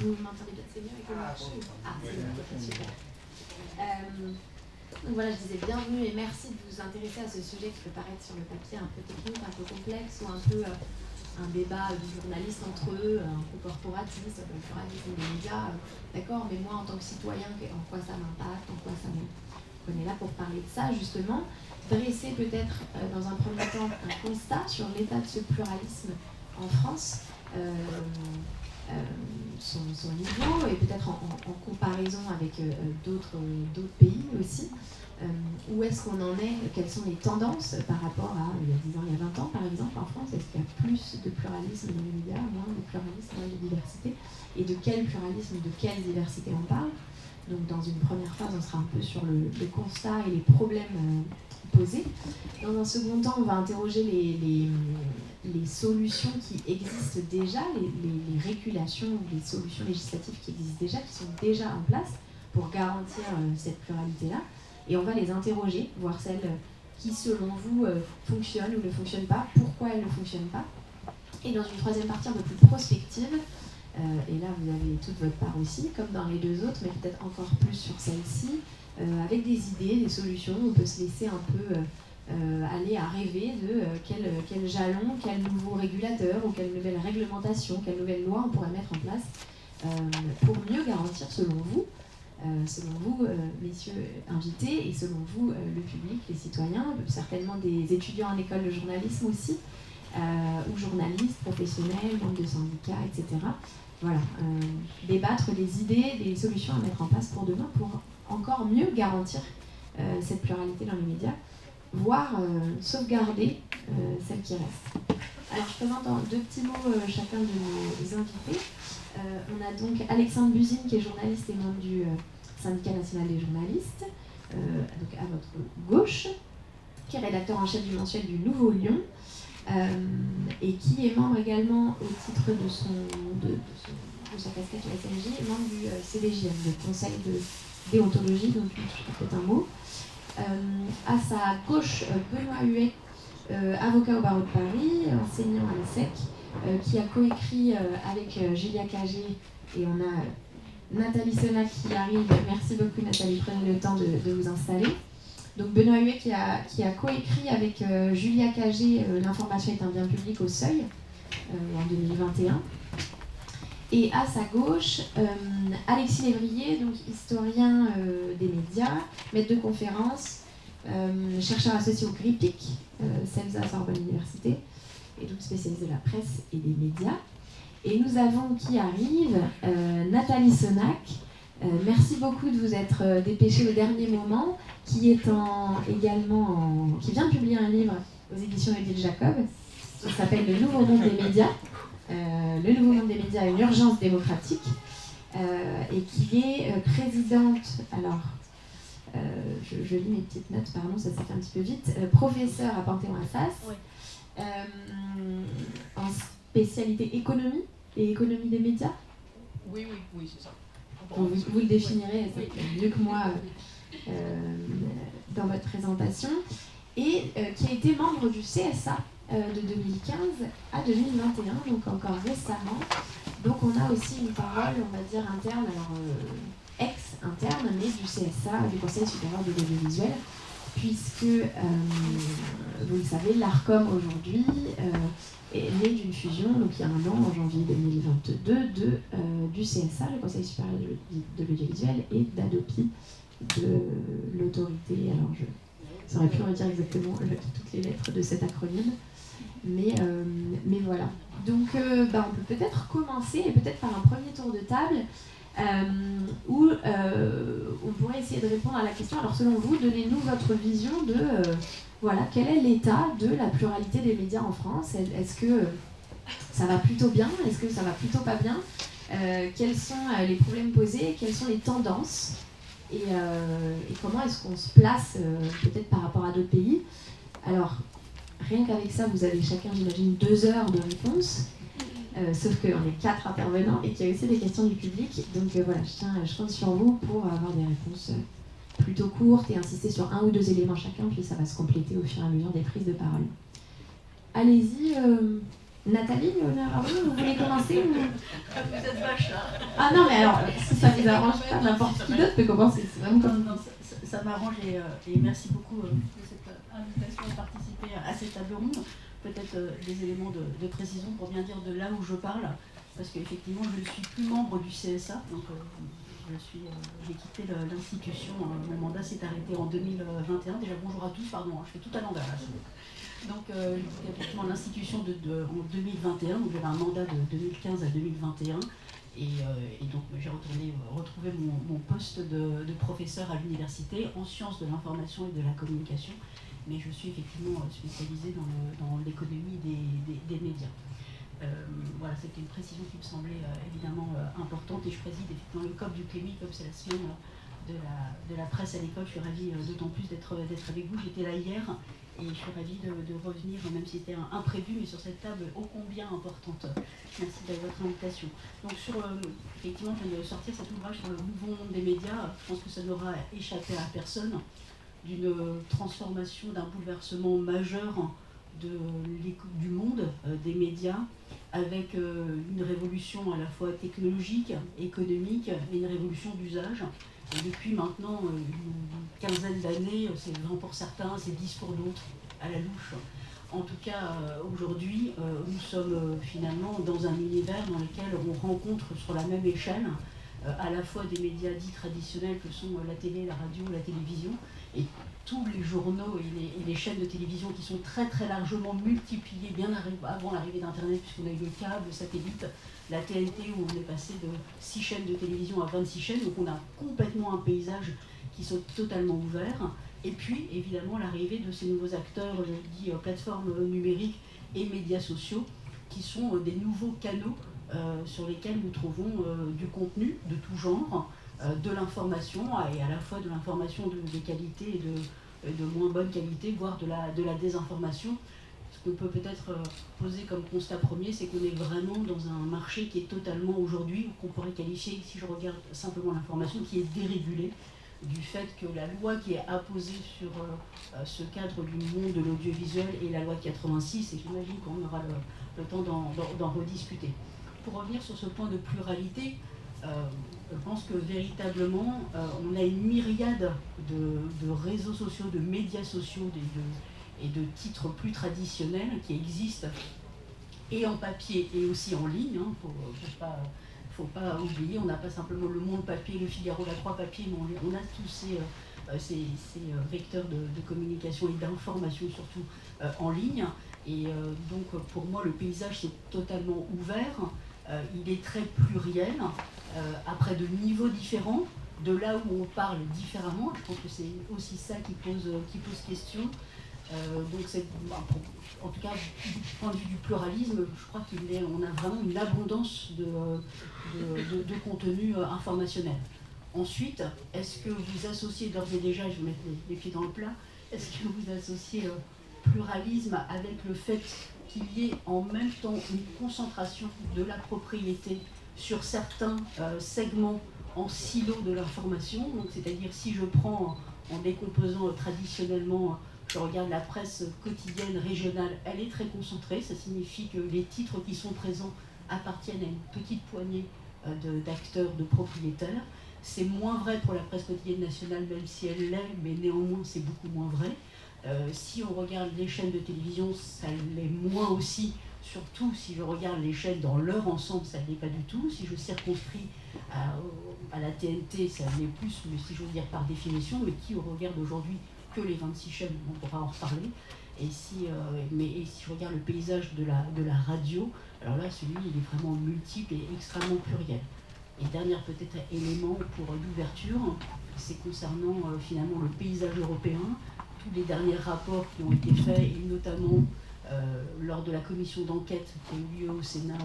Vous m'entendez bien? C'est mieux avec le marché? Ah, c'est mieux, super. Donc voilà, je disais bienvenue et merci de vous intéresser à ce sujet qui peut paraître sur le papier un peu technique, un peu complexe ou un peu un débat de journalistes entre eux, un peu corporatiste, un peu pluralisme des médias. D'accord, mais moi en tant que citoyen, en quoi ça m'impacte, en quoi ça me... On est là pour parler de ça justement, dresser peut-être dans un premier temps un constat sur l'état de ce pluralisme en France, son niveau et peut-être en comparaison avec d'autres pays aussi. Où est-ce qu'on en est? Quelles sont les tendances par rapport à il y a 10 ans, il y a 20 ans par exemple en France? Est-ce qu'il y a plus de pluralisme dans les médias, moins de pluralisme, moins de diversité? Et de quel pluralisme, de quelle diversité on parle? Donc dans une première phase, on sera un peu sur le constat et les problèmes posés. Dans un second temps, on va interroger les solutions qui existent déjà, les régulations, les solutions législatives qui existent déjà, qui sont déjà en place pour garantir cette pluralité-là. Et on va les interroger, voir celles qui, selon vous, fonctionnent ou ne fonctionnent pas, pourquoi elles ne fonctionnent pas. Et dans une troisième partie un peu plus prospective, et là vous avez toute votre part aussi, comme dans les deux autres, mais peut-être encore plus sur celle-ci, avec des idées, des solutions. On peut se laisser un peu aller à rêver de quel jalon, quel nouveau régulateur ou quelle nouvelle réglementation, quelle nouvelle loi on pourrait mettre en place pour mieux garantir, selon vous, messieurs invités, et selon vous, le public, les citoyens, certainement des étudiants en école de journalisme aussi, ou journalistes, professionnels, membres de syndicats, etc. Voilà, débattre des idées, des solutions à mettre en place pour demain pour encore mieux garantir cette pluralité dans les médias, voire sauvegarder celle qui reste. Alors je présente en deux petits mots chacun de nos invités. On a donc Alexandre Buzine qui est journaliste et membre du Syndicat national des journalistes, donc à votre gauche, qui est rédacteur en chef du mensuel du Nouveau Lion, et qui est membre également au titre de sa casquette à la SNJ, membre du CDJM, le Conseil de déontologie, donc peut-être un mot. À sa gauche, Benoît Huet, avocat au barreau de Paris, enseignant à l'ESSEC, qui a coécrit avec Julia Cagé, et on a Nathalie Senac qui arrive. Merci beaucoup Nathalie, prenez le temps de vous installer. Donc Benoît Huet qui a coécrit avec Julia Cagé L'information est un bien public au Seuil en 2021. Et à sa gauche, Alexis Lévrier, donc historien des médias, maître de conférence, chercheur associé au GRIPIC, CELSA Sorbonne Université, et donc spécialiste de la presse et des médias. Et nous avons qui arrive, Nathalie Senac. Merci beaucoup de vous être dépêchée au dernier moment, qui vient de publier un livre aux éditions Odile Jacob, qui s'appelle Le Nouveau Monde des médias. Le Nouveau Monde des médias, une urgence démocratique, et qui est présidente, alors je lis mes petites notes, pardon, ça s'est fait un petit peu vite, professeure à Panthéon-Assas, oui. En spécialité économie et économie des médias. Oui, c'est ça. Vous le définirez mieux que moi dans votre présentation, et qui a été membre du CSA de 2015 à 2021, donc encore récemment. Donc on a aussi une parole, on va dire, interne, alors ex-interne, mais du CSA, du Conseil supérieur de l'audiovisuel, puisque, vous le savez, l'ARCOM aujourd'hui est né d'une fusion, donc il y a un an, en janvier 2022, du CSA, le Conseil supérieur de l'audiovisuel, et d'ADOPI, de l'autorité, alors je ne saurais plus redire exactement toutes les lettres de cet acronyme, mais voilà. Donc on peut peut-être commencer, et peut-être par un premier tour de table, où on pourrait essayer de répondre à la question. Alors selon vous, donnez-nous votre vision de quel est l'état de la pluralité des médias en France. Est-ce que ça va plutôt bien? Est-ce que ça va plutôt pas bien? Quels sont les problèmes posés? Quelles sont les tendances? Et comment est-ce qu'on se place peut-être par rapport à d'autres pays? Alors, rien qu'avec ça, vous avez chacun, j'imagine, 2 heures de réponse. Sauf qu'on est 4 intervenants et qu'il y a aussi des questions du public. Donc voilà, je compte sur vous pour avoir des réponses plutôt courtes et insister sur 1 ou 2 éléments chacun, puis ça va se compléter au fur et à mesure des prises de parole. Allez-y, Nathalie, vous voulez commencer ou... Vous êtes vache là. Ah non, mais alors, si ça vous arrange pas, n'importe qui d'autre peut commencer. C'est vraiment comme... Non, ça m'arrange et merci beaucoup de cette invitation à participer à cette table ronde. Peut-être des éléments de précision pour bien dire de là où je parle, parce qu'effectivement, je ne suis plus membre du CSA, donc j'ai quitté l'institution, mon mandat s'est arrêté en 2021. Déjà, bonjour à tous, pardon, je fais tout à l'envers là. Donc, j'ai quitté effectivement l'institution en 2021, donc j'avais un mandat de 2015 à 2021. Et donc j'ai retrouvé mon poste de professeur à l'université en sciences de l'information et de la communication, mais je suis effectivement spécialisée dans l'économie des médias. Voilà, c'était une précision qui me semblait évidemment importante, et je préside effectivement le COP du Clémy, comme c'est la semaine de la presse à l'école. Je suis ravie d'autant plus d'être avec vous. J'étais là hier. Et je suis ravie de revenir, même si c'était imprévu, mais sur cette table ô combien importante. Merci de votre invitation. Donc effectivement, je viens de sortir cet ouvrage sur le nouveau monde des médias. Je pense que ça n'aura échappé à personne, d'une transformation, d'un bouleversement majeur du monde des médias, avec une révolution à la fois technologique, économique, et une révolution d'usage. Et depuis maintenant une quinzaine d'années, c'est 20 pour certains, c'est 10 pour d'autres, à la louche. En tout cas, aujourd'hui, nous sommes finalement dans un univers dans lequel on rencontre sur la même échelle à la fois des médias dits traditionnels que sont la télé, la radio, la télévision, et tous les journaux et les chaînes de télévision qui sont très très largement multipliées bien avant l'arrivée d'Internet, puisqu'on a eu le câble, le satellite, la TNT, où on est passé de 6 chaînes de télévision à 26 chaînes, donc on a complètement un paysage qui sont totalement ouverts. Et puis évidemment l'arrivée de ces nouveaux acteurs, je dis plateformes numériques et médias sociaux, qui sont des nouveaux canaux sur lesquels nous trouvons du contenu de tout genre, de l'information, et à la fois de l'information de qualité et de moins bonne qualité, voire de la désinformation. Ce qu'on peut peut-être poser comme constat premier, c'est qu'on est vraiment dans un marché qui est totalement aujourd'hui, qu'on pourrait qualifier, si je regarde simplement l'information, qui est dérégulée, du fait que la loi qui est apposée sur ce cadre du monde de l'audiovisuel est la loi de 86, et j'imagine qu'on aura le temps d'en rediscuter. Pour revenir sur ce point de pluralité, je pense que véritablement, on a une myriade de réseaux sociaux, de médias sociaux et de titres plus traditionnels qui existent, et en papier et aussi en ligne. Faut pas oublier, on n'a pas simplement le Monde papier, le Figaro, la Croix papier, mais on a tous ces vecteurs de communication et d'information, surtout en ligne. Et donc pour moi, le paysage c'est totalement ouvert. Il est très pluriel, après de niveaux différents, de là où on parle différemment. Je pense que c'est aussi ça qui pose question. Donc en tout cas, du point de vue du pluralisme, je crois qu'on a vraiment une abondance de contenu informationnel. Ensuite, est-ce que vous associez d'ores et déjà, je vais mettre les pieds dans le plat, est-ce que vous associez pluralisme avec le fait qu'il y ait en même temps une concentration de la propriété sur certains segments en silo de l'information? Donc, c'est-à-dire, si je prends en décomposant traditionnellement, je regarde la presse quotidienne régionale, elle est très concentrée. Ça signifie que les titres qui sont présents appartiennent à une petite poignée d'acteurs, de propriétaires. C'est moins vrai pour la presse quotidienne nationale, même si elle l'est, mais néanmoins c'est beaucoup moins vrai. Si on regarde les chaînes de télévision, ça l'est moins aussi, surtout si je regarde les chaînes dans leur ensemble, ça ne l'est pas du tout. Si je circonscris à la TNT, ça l'est plus, mais si je veux dire par définition, mais qui regarde aujourd'hui que les 26 chaînes, on pourra en reparler. Et si je regarde le paysage de la radio, alors là, celui il est vraiment multiple et extrêmement pluriel. Et dernier peut-être élément pour l'ouverture, c'est concernant finalement le paysage européen. Tous les derniers rapports qui ont été faits, et notamment lors de la commission d'enquête qui a eu lieu au Sénat,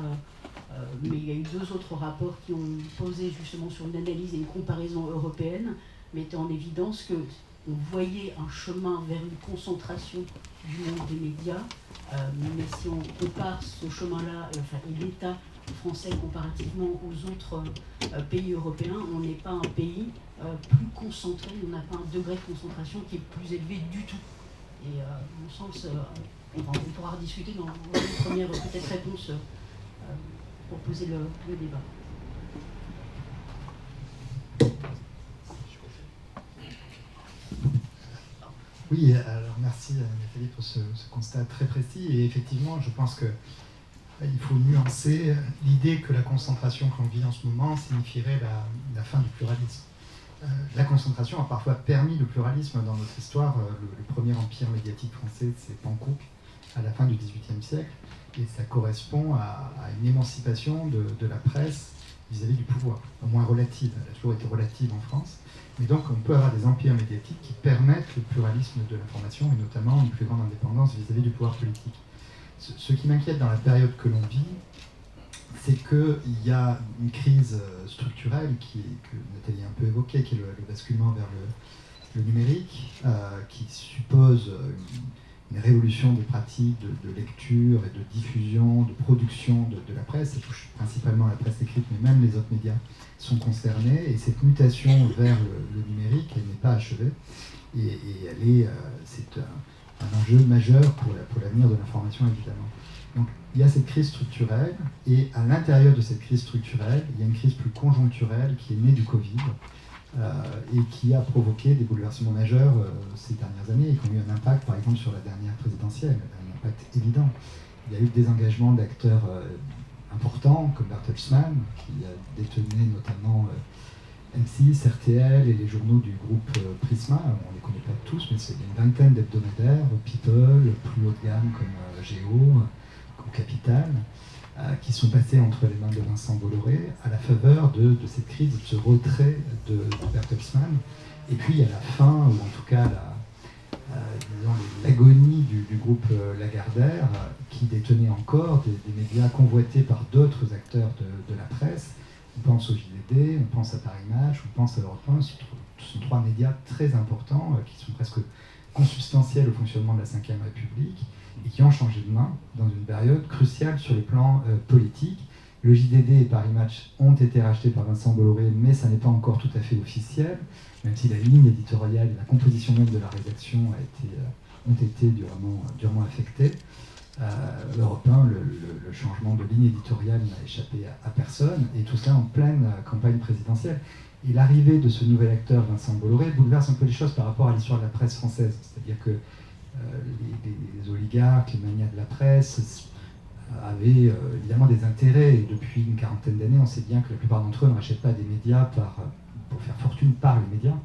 mais il y a eu 2 autres rapports qui ont posé justement sur une analyse et une comparaison européenne, mettant en évidence que on voyait un chemin vers une concentration du monde des médias, mais si on compare ce chemin-là, et l'État français comparativement aux autres pays européens, on n'est pas un pays plus concentré, on n'a pas un degré de concentration qui est plus élevé du tout. Et à mon sens, on pourra rediscuter dans une première peut-être réponse pour poser le débat. Oui, alors merci Nathalie pour ce constat très précis. Et effectivement, je pense qu'il faut nuancer l'idée que la concentration que l'on vit en ce moment signifierait la fin du pluralisme. La concentration a parfois permis le pluralisme dans notre histoire. Le premier empire médiatique français, c'est Pankow, à la fin du XVIIIe siècle. Et ça correspond à une émancipation de la presse vis-à-vis du pouvoir, au moins relative. Elle a toujours été relative en France. Mais donc, on peut avoir des empires médiatiques qui permettent le pluralisme de l'information et notamment une plus grande indépendance vis-à-vis du pouvoir politique. Ce qui m'inquiète dans la période que l'on vit, c'est qu'il y a une crise structurelle que Nathalie a un peu évoquée, qui est le basculement vers le numérique, qui suppose une révolution des pratiques de lecture et de diffusion, de production de la presse. Ça touche principalement la presse écrite, mais même les autres médias sont concernés. Et cette mutation vers le numérique, elle n'est pas achevée. Et c'est un enjeu majeur pour l'avenir de l'information, évidemment. Donc, il y a cette crise structurelle, et à l'intérieur de cette crise structurelle, il y a une crise plus conjoncturelle qui est née du Covid, et qui a provoqué des bouleversements majeurs ces dernières années, et qui ont eu un impact, par exemple, sur la dernière présidentielle, un impact évident. Il y a eu des engagements d'acteurs importants, comme Bertelsmann, qui détenait notamment M6, RTL et les journaux du groupe Prisma. On ne les connaît pas tous, mais c'est une vingtaine d'hebdomadaires, People, plus haut de gamme comme Géo, comme Capital, qui sont passés entre les mains de Vincent Bolloré à la faveur de cette crise, de ce retrait de Bertelsmann. Et puis à la fin, ou en tout cas l'agonie du groupe Lagardère, qui détenait encore des médias convoités par d'autres acteurs de la presse. On pense au JDD, on pense à Paris Match, on pense à Europe 1. Ce sont trois médias très importants qui sont presque consubstantiels au fonctionnement de la Ve République et qui ont changé de main dans une période cruciale sur le plan politique. Le JDD et Paris Match ont été rachetés par Vincent Bolloré, mais ça n'est pas encore tout à fait officiel, même si la ligne éditoriale et la composition même de la rédaction ont été durement affectées. Europe 1, le changement de ligne éditoriale n'a échappé à personne, et tout ça en pleine campagne présidentielle. Et l'arrivée de ce nouvel acteur, Vincent Bolloré, bouleverse un peu les choses par rapport à l'histoire de la presse française. C'est-à-dire que les oligarques, les magnats de la presse avaient évidemment des intérêts, et depuis une quarantaine d'années, on sait bien que la plupart d'entre eux ne rachètent pas des médias pour faire fortune par les médias.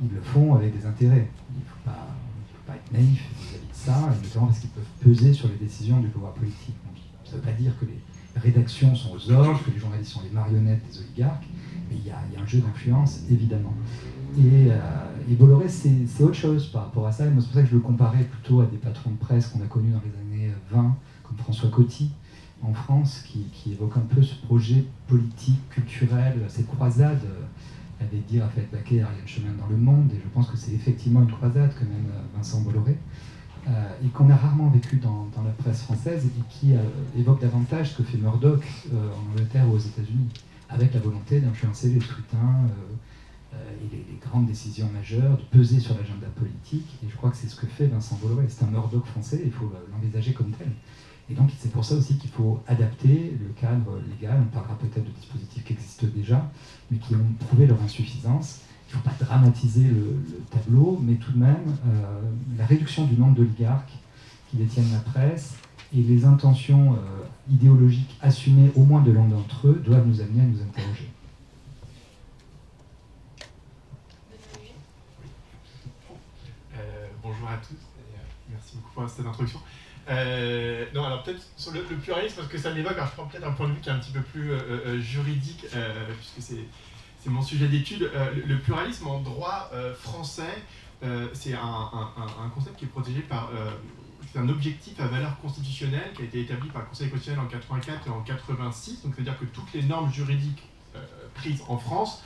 Ils le font avec des intérêts. Il ne faut pas être naïf vis-à-vis de ça, et notamment parce qu'ils peuvent peser sur les décisions du pouvoir politique. Donc, ça ne veut pas dire que les rédactions sont aux ordres, que les journalistes sont les marionnettes des oligarques, mais il y a un jeu d'influence, évidemment. Et Bolloré, c'est autre chose par rapport à ça. Et moi, c'est pour ça que je le comparais plutôt à des patrons de presse qu'on a connus dans les années 20, comme François Coty, en France, qui évoque un peu ce projet politique, culturel, cette croisade, avait dire, a fait baquer Ariel Chemin dans Le Monde, et je pense que c'est effectivement une croisade que mène Vincent Bolloré, et qu'on a rarement vécu dans la presse française, et qui évoque davantage ce que fait Murdoch en Angleterre ou aux États-Unis, avec la volonté d'influencer les scrutins et les grandes décisions majeures, de peser sur l'agenda politique, et je crois que c'est ce que fait Vincent Bolloré. C'est un Murdoch français, il faut l'envisager comme tel. Et donc c'est pour ça aussi qu'il faut adapter le cadre légal. On parlera peut-être de dispositifs qui existent déjà, mais qui ont prouvé leur insuffisance. Il ne faut pas dramatiser le tableau, mais tout de même, la réduction du nombre d'oligarques qui détiennent la presse et les intentions idéologiques assumées, au moins de l'un d'entre eux, doivent nous amener à nous interroger. Bonjour à tous, et merci beaucoup pour cette introduction. Non, alors peut-être sur le pluralisme, parce que ça m'évoque, alors je prends peut-être un point de vue qui est un petit peu plus juridique, puisque c'est mon sujet d'étude. Le pluralisme en droit français, c'est un concept qui est protégé par... c'est un objectif à valeur constitutionnelle qui a été établi par le Conseil constitutionnel en 84 et en 86, donc c'est-à-dire que toutes les normes juridiques prises en France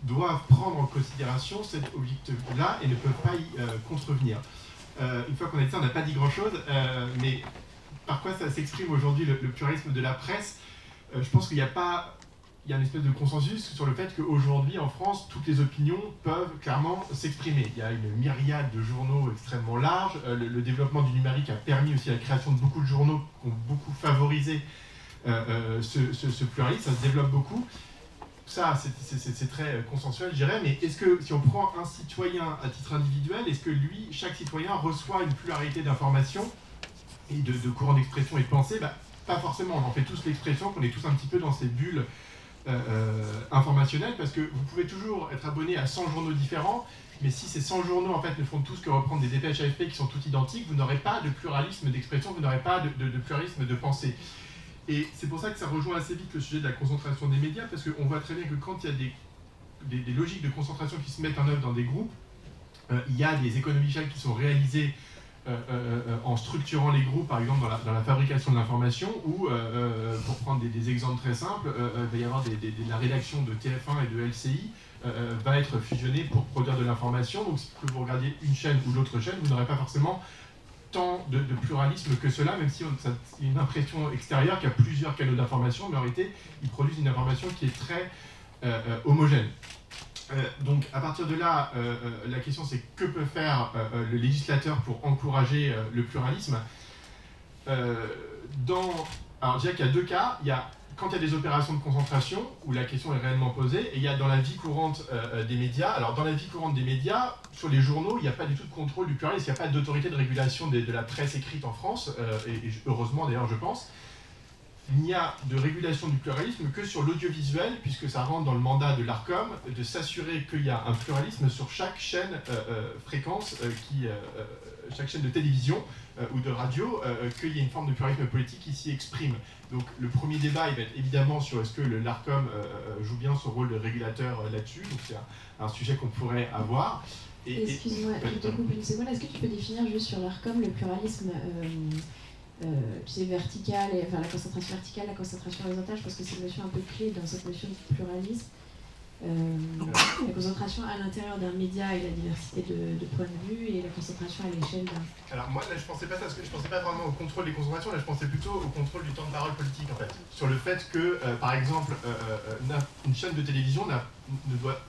doivent prendre en considération cet objectif-là et ne peuvent pas y contrevenir. Une fois qu'on a dit ça, on n'a pas dit grand-chose, mais par quoi ça s'exprime aujourd'hui le pluralisme de la presse? Je pense qu'il n'y a pas il y a une espèce de consensus sur le fait qu'aujourd'hui, en France, toutes les opinions peuvent clairement s'exprimer. Il y a une myriade de journaux extrêmement larges. Le développement du numérique a permis aussi la création de beaucoup de journaux qui ont beaucoup favorisé ce pluralisme. Ça se développe beaucoup. Ça, c'est très consensuel, je dirais, mais est-ce que, si on prend un citoyen à titre individuel, est-ce que lui, chaque citoyen reçoit une pluralité d'informations et de courants d'expression et de pensée? Pas forcément, on en fait tous l'expression, qu'on est tous un petit peu dans ces bulles informationnelles, parce que vous pouvez toujours être abonné à 100 journaux différents, mais si ces 100 journaux en fait ne font tous que reprendre des dépêches AFP qui sont toutes identiques, vous n'aurez pas de pluralisme d'expression, vous n'aurez pas de pluralisme de pensée. Et c'est pour ça que ça rejoint assez vite le sujet de la concentration des médias, parce qu'on voit très bien que quand il y a des logiques de concentration qui se mettent en œuvre dans des groupes, il y a des économies d'échelle qui sont réalisées en structurant les groupes, par exemple dans la fabrication de l'information, ou, pour prendre des exemples très simples, il va y avoir la rédaction de TF1 et de LCI va être fusionnée pour produire de l'information. Donc que vous regardiez une chaîne ou l'autre chaîne, vous n'aurez pas forcément tant de pluralisme que cela, même si ça a une impression extérieure qu'il y a plusieurs canaux d'information, mais en réalité, ils produisent une information qui est très homogène. Donc à partir de là, la question c'est que peut faire le législateur pour encourager le pluralisme. Alors je dirais qu'il y a deux cas. Il y a quand il y a des opérations de concentration où la question est réellement posée, et il y a dans la vie courante des médias. Alors dans la vie courante des médias, sur les journaux, il n'y a pas du tout de contrôle du pluralisme, il n'y a pas d'autorité de régulation de la presse écrite en France, et heureusement d'ailleurs je pense. Il n'y a de régulation du pluralisme que sur l'audiovisuel, puisque ça rentre dans le mandat de l'Arcom de s'assurer qu'il y a un pluralisme sur chaque chaîne fréquence, chaque chaîne de télévision ou de radio, qu'il y ait une forme de pluralisme politique qui s'y exprime. Donc le premier débat, il va être évidemment sur est-ce que l'Arcom joue bien son rôle de régulateur là-dessus, donc c'est un sujet qu'on pourrait avoir. Excuse-moi, je te coupe une seconde, est-ce que tu peux définir juste sur l'Arcom le pluralisme tu sais, vertical, enfin la concentration verticale, la concentration horizontale, je pense que c'est une notion un peu clé dans cette notion de pluralisme. La concentration à l'intérieur d'un média et la diversité de points de vue, et la concentration à l'échelle d'un... Alors moi, là, je pensais pas ça, parce que je pensais pas vraiment au contrôle des concentrations, là, je pensais plutôt au contrôle du temps de parole politique, en fait. Sur le fait que, par exemple, une chaîne de télévision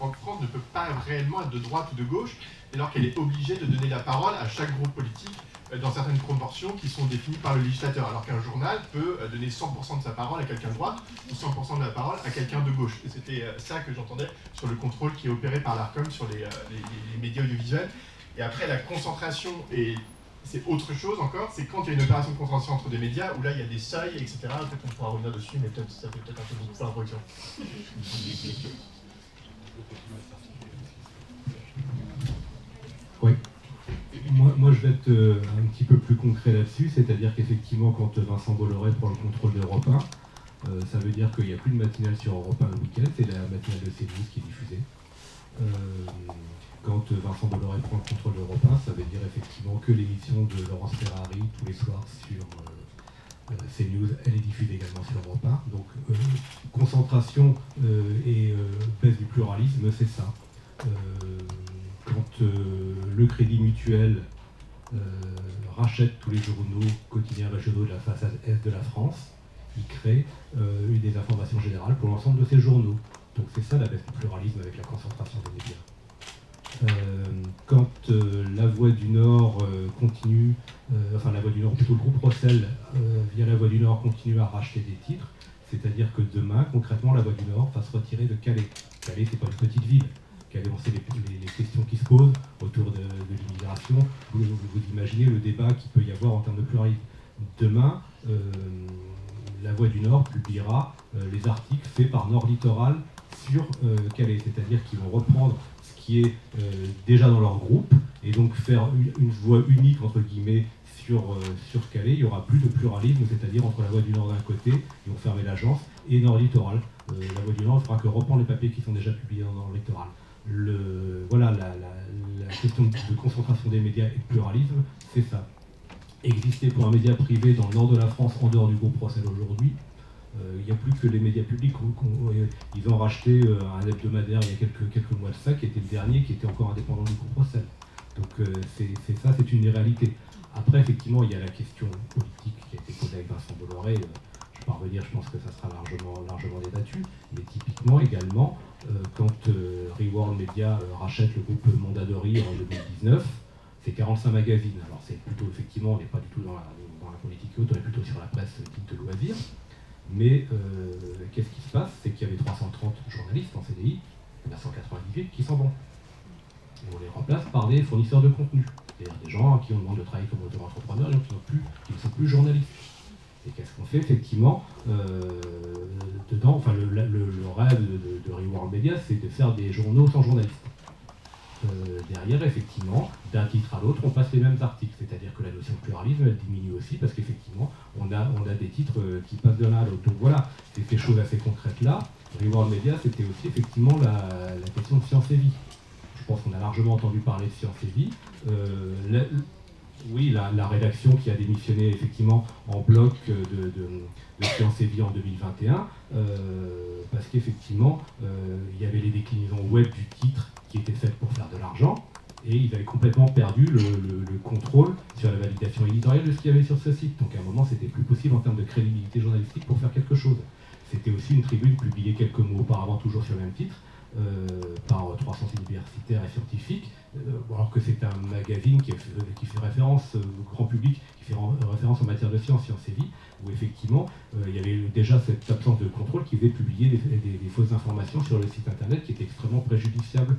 en France ne peut pas réellement être de droite ou de gauche, alors qu'elle est obligée de donner la parole à chaque groupe politique dans certaines proportions qui sont définies par le législateur, alors qu'un journal peut donner 100% de sa parole à quelqu'un de droite ou 100% de la parole à quelqu'un de gauche. Et c'était ça que j'entendais sur le contrôle qui est opéré par l'Arcom sur les médias audiovisuels. Et après, la concentration, et c'est autre chose encore, c'est quand il y a une opération de concentration entre des médias, où là il y a des seuils, etc. Peut-être qu'on pourra revenir dessus, mais peut-être ça fait peut-être un peu beaucoup d'introduction. Oui. Moi, je vais être un petit peu plus concret là-dessus, c'est-à-dire qu'effectivement, quand Vincent Bolloré prend le contrôle d'Europe 1, ça veut dire qu'il n'y a plus de matinale sur Europe 1 le week-end, c'est la matinale de CNews qui est diffusée. Quand Vincent Bolloré prend le contrôle d'Europe 1, ça veut dire effectivement que l'émission de Laurence Ferrari tous les soirs sur CNews, elle est diffusée également sur Europe 1. Donc, concentration et baisse du pluralisme, c'est ça. Quand le Crédit Mutuel rachète tous les journaux quotidiens régionaux de la façade est de la France, il crée des informations générales pour l'ensemble de ces journaux. Donc c'est ça la baisse du pluralisme avec la concentration des médias. Quand la Voix du Nord continue, enfin la Voix du Nord, plutôt le groupe Rossel, via la Voix du Nord, continue à racheter des titres, c'est-à-dire que demain, concrètement, la Voix du Nord va se retirer de Calais. Calais, c'est pas une petite ville. Calais, on sait les questions qui se posent autour de l'immigration. Vous imaginez le débat qu'il peut y avoir en termes de pluralisme. Demain, la Voix du Nord publiera les articles faits par Nord Littoral sur Calais, c'est-à-dire qu'ils vont reprendre ce qui est déjà dans leur groupe et donc faire une voix unique entre guillemets sur Calais. Il n'y aura plus de pluralisme, c'est-à-dire entre la Voix du Nord d'un côté, ils vont fermer l'agence, et Nord Littoral. La Voix du Nord ne fera que reprendre les papiers qui sont déjà publiés dans Nord Littoral. Voilà, la question de concentration des médias et de pluralisme, c'est ça. Exister pour un média privé dans le nord de la France, en dehors du groupe Rossel aujourd'hui, il n'y a plus que les médias publics. Ils ont racheté un hebdomadaire il y a quelques mois de ça, qui était le dernier, qui était encore indépendant du groupe Rossel. Donc c'est ça, c'est une des réalités. Après, effectivement, il y a la question politique qui a été posée avec Vincent Bolloré. je vais pas revenir, je pense que ça sera largement débattu, mais typiquement également, quand Reworld Media rachète le groupe Mondadori en 2019, c'est 45 magazines. Alors c'est plutôt, effectivement, on n'est pas du tout dans la politique haute, on est plutôt sur la presse dite de loisirs. Mais qu'est-ce qui se passe? C'est qu'il y avait 330 journalistes en CDI, il y en a 198 qui s'en vont. Et on les remplace par des fournisseurs de contenu, c'est-à-dire des gens à qui on demande de travailler comme auto-entrepreneurs et qui ne sont plus journalistes. Et qu'est-ce qu'on fait effectivement dedans? Enfin, le rêve de Reworld Media, c'est de faire des journaux sans journalistes. Derrière, effectivement, d'un titre à l'autre, on passe les mêmes articles, c'est-à-dire que la notion de pluralisme, elle diminue aussi, parce qu'effectivement, on a des titres qui passent de l'un à l'autre. Donc voilà, c'est ces choses assez concrètes-là. Reworld Media, c'était aussi effectivement la question de Science et Vie. Je pense qu'on a largement entendu parler de Science et Vie. Oui, la rédaction qui a démissionné effectivement en bloc de Science et Vie en 2021, parce qu'effectivement, il y avait les déclinaisons web du titre qui étaient faites pour faire de l'argent, et ils avaient complètement perdu le contrôle sur la validation éditoriale de ce qu'il y avait sur ce site. Donc à un moment, c'était plus possible en termes de crédibilité journalistique pour faire quelque chose. C'était aussi une tribune publiée quelques mois auparavant, toujours sur le même titre, par 300 universitaires et scientifiques, alors que c'est un magazine qui fait référence au grand public, qui fait référence en matière de science et vie, où effectivement il y avait déjà cette absence de contrôle qui faisait publier des fausses informations sur le site internet qui était extrêmement préjudiciable.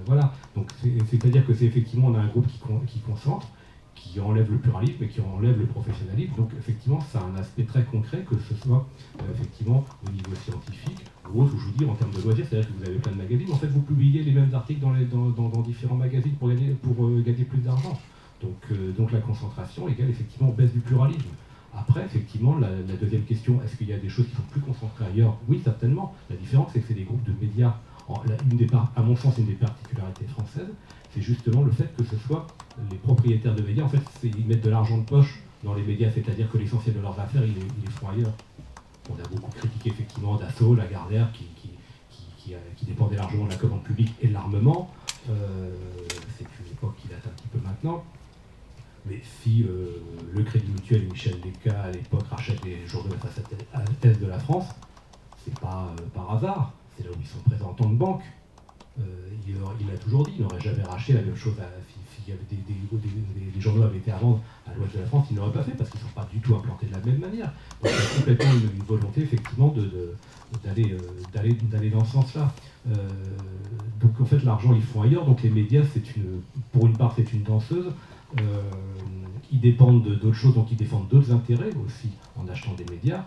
Voilà, donc c'est-à-dire que c'est effectivement, on a un groupe qui concentre, qui enlève le pluralisme et qui enlève le professionnalisme. Donc effectivement, ça a un aspect très concret, que ce soit effectivement au niveau scientifique ou autre, où je vous dis en termes de loisirs, c'est-à-dire que vous avez plein de magazines, en fait vous publiez les mêmes articles dans différents magazines pour gagner plus d'argent. Donc la concentration égale effectivement baisse du pluralisme. Après, effectivement, la deuxième question, est-ce qu'il y a des choses qui sont plus concentrées ailleurs? Oui, certainement. La différence, c'est que c'est des groupes de médias. À mon sens, une des particularités françaises, c'est justement le fait que ce soit les propriétaires de médias, en fait, ils mettent de l'argent de poche dans les médias, c'est-à-dire que l'essentiel de leurs affaires, ils les font ailleurs. On a beaucoup critiqué effectivement Dassault, Lagardère, qui dépendait largement de la commande publique et de l'armement. C'est une époque qui date un petit peu maintenant. Mais si le Crédit Mutuel et Michel Descas à l'époque rachètent les journaux de la façade est de la France, c'est pas par hasard. C'est là où ils sont présents en tant que banque. Il a toujours dit, il n'aurait jamais racheté la même chose s'il y avait des journaux avaient été à vendre à l'ouest de la France, il n'aurait pas fait parce qu'ils ne sont pas du tout implantés de la même manière. Donc il y a complètement une volonté effectivement d'aller dans ce sens-là. Donc en fait l'argent ils font ailleurs, donc les médias pour une part c'est une danseuse. Ils dépendent d'autres choses, donc ils défendent d'autres intérêts aussi en achetant des médias.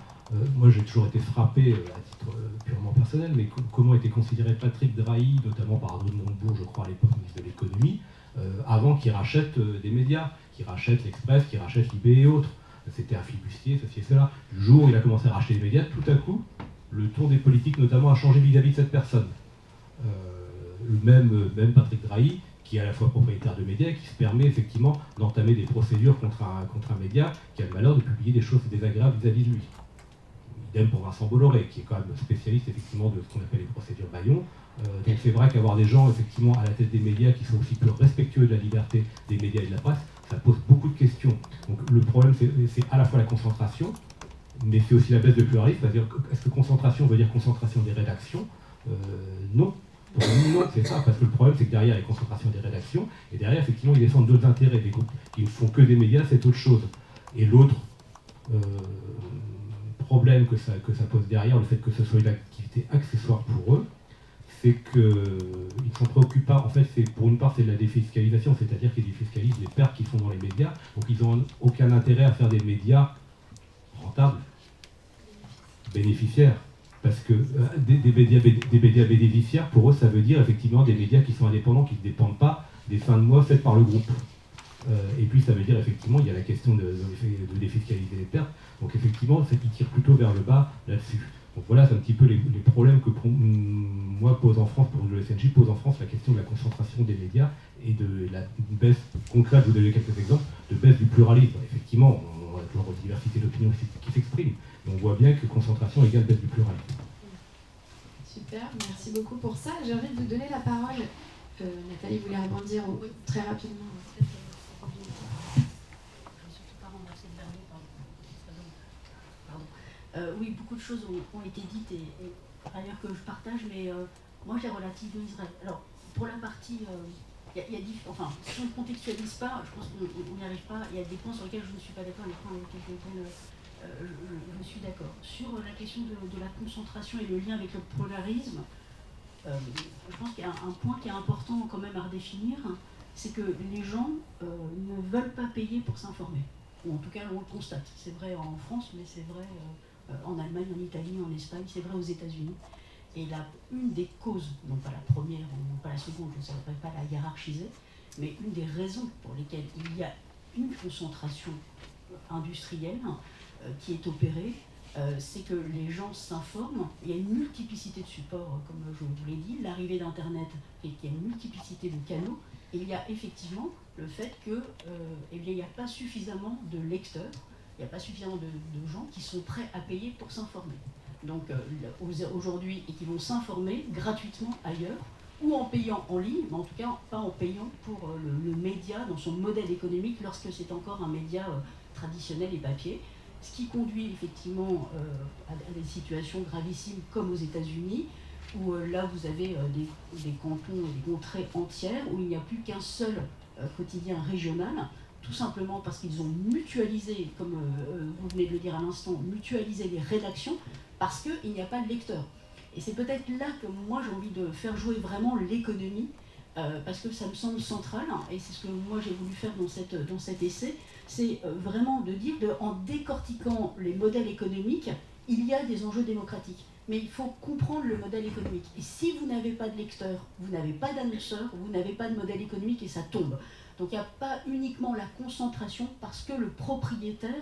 Moi j'ai toujours été frappé à titre purement personnel, mais comment était considéré Patrick Drahi, notamment par Arnaud de Montebourg, je crois à l'époque ministre de l'économie, avant qu'il rachète des médias, qu'il rachète l'Express, qu'il rachète l'IB et autres. C'était un flibustier, ceci et cela. Du jour où il a commencé à racheter les médias, tout à coup, le ton des politiques notamment a changé vis-à-vis de cette personne. Même Patrick Drahi, qui est à la fois propriétaire de médias et qui se permet effectivement d'entamer des procédures contre un média qui a le malheur de publier des choses désagréables vis-à-vis de lui. Idem pour Vincent Bolloré, qui est quand même spécialiste effectivement de ce qu'on appelle les procédures Bayon. Donc c'est vrai qu'avoir des gens effectivement à la tête des médias qui sont aussi plus respectueux de la liberté des médias et de la presse, ça pose beaucoup de questions. Donc le problème c'est à la fois la concentration, mais c'est aussi la baisse de pluralisme, c'est-à-dire est-ce que concentration veut dire concentration des rédactions? Non. Pour nous, non, c'est ça, parce que le problème c'est que derrière il y a concentration des rédactions, et derrière effectivement ils défendent d'autres intérêts, des groupes qui ne font que des médias, c'est autre chose. Et l'autre problème que ça pose derrière, le fait que ce soit une activité accessoire pour eux, c'est qu'ils ne s'en préoccupent pas. En fait, pour une part, c'est de la défiscalisation, c'est-à-dire qu'ils défiscalisent les pertes qu'ils font dans les médias, donc ils n'ont aucun intérêt à faire des médias rentables, bénéficiaires. Parce que des médias bénéficiaires, pour eux, ça veut dire effectivement des médias qui sont indépendants, qui ne dépendent pas des fins de mois faites par le groupe. Et puis ça veut dire effectivement, il y a la question de défiscaliser les pertes. Donc effectivement, ça qui tire plutôt vers le bas là-dessus. Donc voilà, c'est un petit peu les problèmes que moi pose en France, pour le SNJ pose en France la question de la concentration des médias et de la baisse concrète, vous donnez quelques exemples, de baisse du pluralisme. Effectivement, on a toujours une diversité d'opinions qui s'exprime. On voit bien que concentration égale baisse du pluralisme. Super, merci beaucoup pour ça. J'ai envie de vous donner la parole. Nathalie voulait rebondir très rapidement. Oui, beaucoup de choses ont été dites et par ailleurs que je partage, mais moi je les relativiserais. Alors, pour la partie, enfin, si on ne contextualise pas, je pense qu'on n'y arrive pas. Il y a des points sur lesquels je ne suis pas d'accord, des points avec lesquels je suis d'accord. Sur la question de la concentration et le lien avec le pluralisme, je pense qu'il y a un point qui est important quand même à redéfinir, c'est que les gens ne veulent pas payer pour s'informer. Ou en tout cas, on le constate. C'est vrai en France, mais c'est vrai en Allemagne, en Italie, en Espagne, c'est vrai aux États-Unis. Et une des causes, non pas la première, non pas la seconde, je ne saurais pas la hiérarchiser, mais une des raisons pour lesquelles il y a une concentration industrielle qui est opérée, c'est que les gens s'informent. Il y a une multiplicité de supports, comme je vous l'ai dit, l'arrivée d'Internet, et qu'il y a une multiplicité de canaux, et il y a effectivement le fait que il n'y a pas suffisamment de lecteurs, il n'y a pas suffisamment de gens qui sont prêts à payer pour s'informer. Donc aujourd'hui, et qui vont s'informer gratuitement ailleurs, ou en payant en ligne, mais en tout cas pas en payant pour le média dans son modèle économique lorsque c'est encore un média traditionnel et papier. Ce qui conduit effectivement à des situations gravissimes comme aux États-Unis, où là vous avez des cantons, des contrées entières, où il n'y a plus qu'un seul quotidien régional, tout simplement parce qu'ils ont mutualisé, comme vous venez de le dire à l'instant, mutualisé les rédactions, parce qu'il n'y a pas de lecteurs. Et c'est peut-être là que moi j'ai envie de faire jouer vraiment l'économie, parce que ça me semble central, et c'est ce que moi j'ai voulu faire dans cet essai, c'est vraiment de dire, en décortiquant les modèles économiques, il y a des enjeux démocratiques. Mais il faut comprendre le modèle économique. Et si vous n'avez pas de lecteurs, vous n'avez pas d'annonceurs, vous n'avez pas de modèle économique et ça tombe. Donc il n'y a pas uniquement la concentration parce que le propriétaire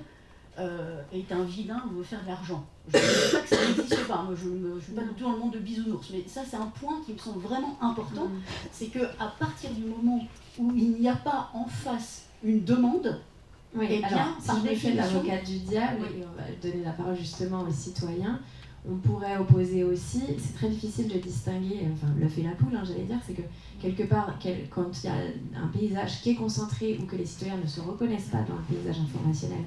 est un vilain ou veut faire de l'argent. Je ne dis pas que ça n'existe pas, moi je ne suis pas du tout dans le monde de bisounours, mais ça c'est un point qui me semble vraiment important, c'est qu'à partir du moment où il n'y a pas en face une demande, oui, eh bien, alors, si je fais l'avocate du diable, et on va donner la parole justement aux citoyens, on pourrait opposer aussi, c'est très difficile de distinguer, enfin l'œuf et la poule, j'allais dire, c'est que quelque part, quand il y a un paysage qui est concentré ou que les citoyens ne se reconnaissent pas dans le paysage informationnel,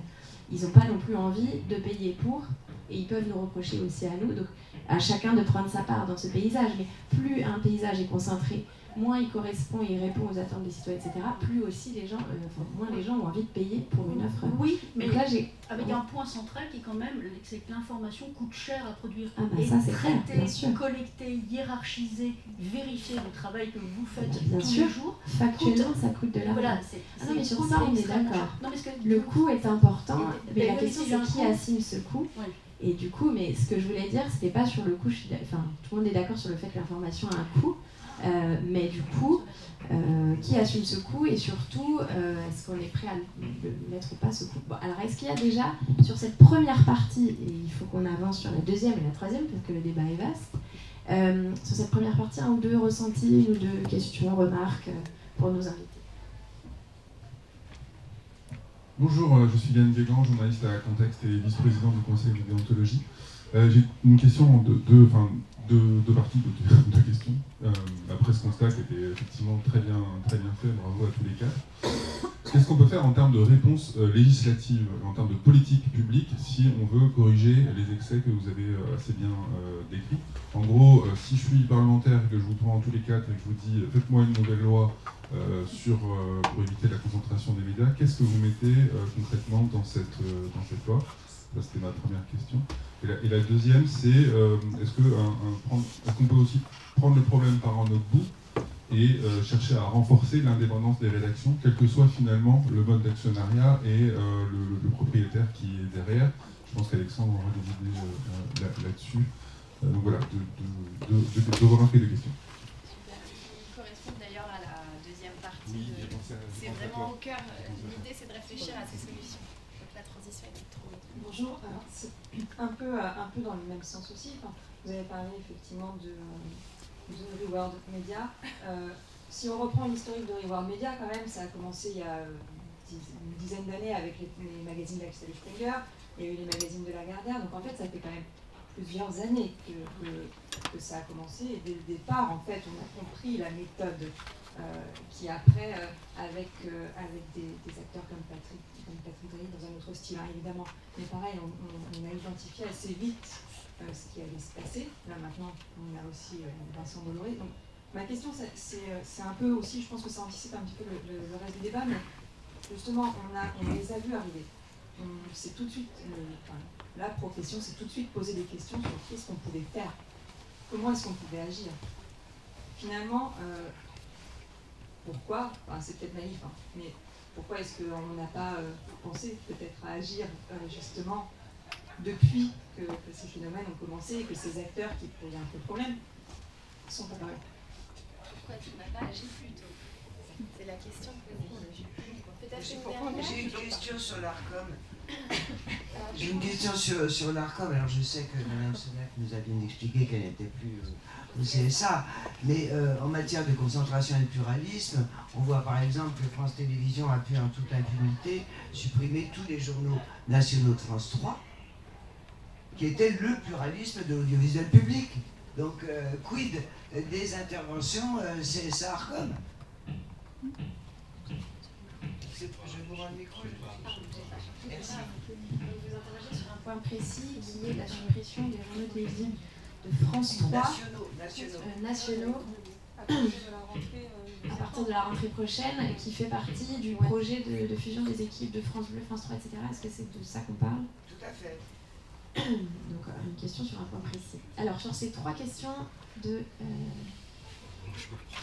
ils n'ont pas non plus envie de payer pour, et ils peuvent nous reprocher aussi à nous, donc à chacun de prendre sa part dans ce paysage, mais plus un paysage est concentré, moins il correspond et il répond aux attentes des citoyens, etc., plus aussi les gens, moins les gens ont envie de payer pour une offre. Oui, mais donc là, avec un point central qui est quand même, c'est que l'information coûte cher à produire. Ah bah ça, c'est clair, bien sûr. Collecter, hiérarchiser, vérifier le travail que vous faites bien tous sûr. les jours. Ça coûte de l'argent. Voilà, non, mais sur ça, on est d'accord. Que le coût est important, mais la oui, question c'est qui assume ce coût. Oui. Et du coup, mais ce que je voulais dire, c'était pas sur le coût, enfin, tout le monde est d'accord sur le fait que l'information a un coût, mais du coup, qui assume ce coût et surtout, est-ce qu'on est prêt à le mettre ou pas ce coût. Bon, alors, est-ce qu'il y a déjà, sur cette première partie, et il faut qu'on avance sur la deuxième et la troisième, parce que le débat est vaste, sur cette première partie, un ou deux ressentis, une ou deux questions, remarques pour nos invités. Bonjour, je suis Yann Guégan, journaliste à Contexte et vice-président du Conseil de déontologie. J'ai une question, deux parties, deux questions. Après ce constat qui était effectivement très bien fait, bravo à tous les quatre. Qu'est-ce qu'on peut faire en termes de réponse législative, en termes de politique publique, si on veut corriger les excès que vous avez assez bien décrits? En gros, si je suis parlementaire et que je vous prends tous les quatre et que je vous dis faites-moi une nouvelle loi pour éviter la concentration des médias, qu'est-ce que vous mettez concrètement dans cette loi? Ça, c'était ma première question. Et la deuxième, c'est est-ce qu'on peut aussi prendre le problème par un autre bout et chercher à renforcer l'indépendance des rédactions, quel que soit finalement le mode d'actionnariat et le propriétaire qui est derrière? Je pense qu'Alexandre aura des idées là-dessus. Donc voilà, de voir un peu de questions. Il correspond d'ailleurs à la deuxième partie. Oui, c'est vraiment au cœur. L'idée, c'est de réfléchir à ces solutions. Donc la transition est trop. Bonjour, alors c'est un peu dans le même sens aussi. Enfin, vous avez parlé effectivement de Reward Media. Si on reprend l'historique de Reward Media, quand même, ça a commencé il y a une dizaine d'années avec les magazines d'Axel Springer, il y a eu les magazines de Lagardère, donc en fait ça fait quand même plusieurs années que ça a commencé, et dès le départ en fait on a compris la méthode qui après, avec des acteurs comme Patrick Drahi, dans un autre style, hein, évidemment. Mais pareil, on a identifié assez vite ce qui allait se passer. Là maintenant, on a aussi Vincent Bolloré. Donc, ma question, c'est un peu aussi, je pense que ça anticipe un petit peu le reste du débat, mais justement, on les a vus arriver. C'est tout de suite, la profession s'est tout de suite posé des questions sur qu'est-ce qu'on pouvait faire, comment est-ce qu'on pouvait agir. Finalement, pourquoi, c'est peut-être naïf, hein, mais pourquoi est-ce qu'on n'a pas pensé peut-être à agir justement depuis que ces phénomènes ont commencé et que ces acteurs qui posaient un peu de problème sont apparus? Pourquoi tu n'as pas agi plus tôt? C'est la question posée. Peut-être J'ai une question sur l'ARCOM. J'ai une question sur l'ARCOM. Alors je sais que Mme Senac nous a bien expliqué qu'elle n'était plus au CSA, mais en matière de concentration et de pluralisme, on voit par exemple que France Télévisions a pu en toute impunité supprimer tous les journaux nationaux de France 3, qui étaient le pluralisme de l'audiovisuel public. Donc quid des interventions CSA-ARCOM? Je vous rends le micro. Merci. Vous interrogez sur un point précis qui est la suppression des journaux télévisés de France 3 nationaux à partir de la rentrée prochaine, qui fait partie du projet de fusion des équipes de France Bleu, France 3, etc. Est-ce que c'est de ça qu'on parle? Tout à fait. Donc une question sur un point précis. Alors sur ces trois questions de...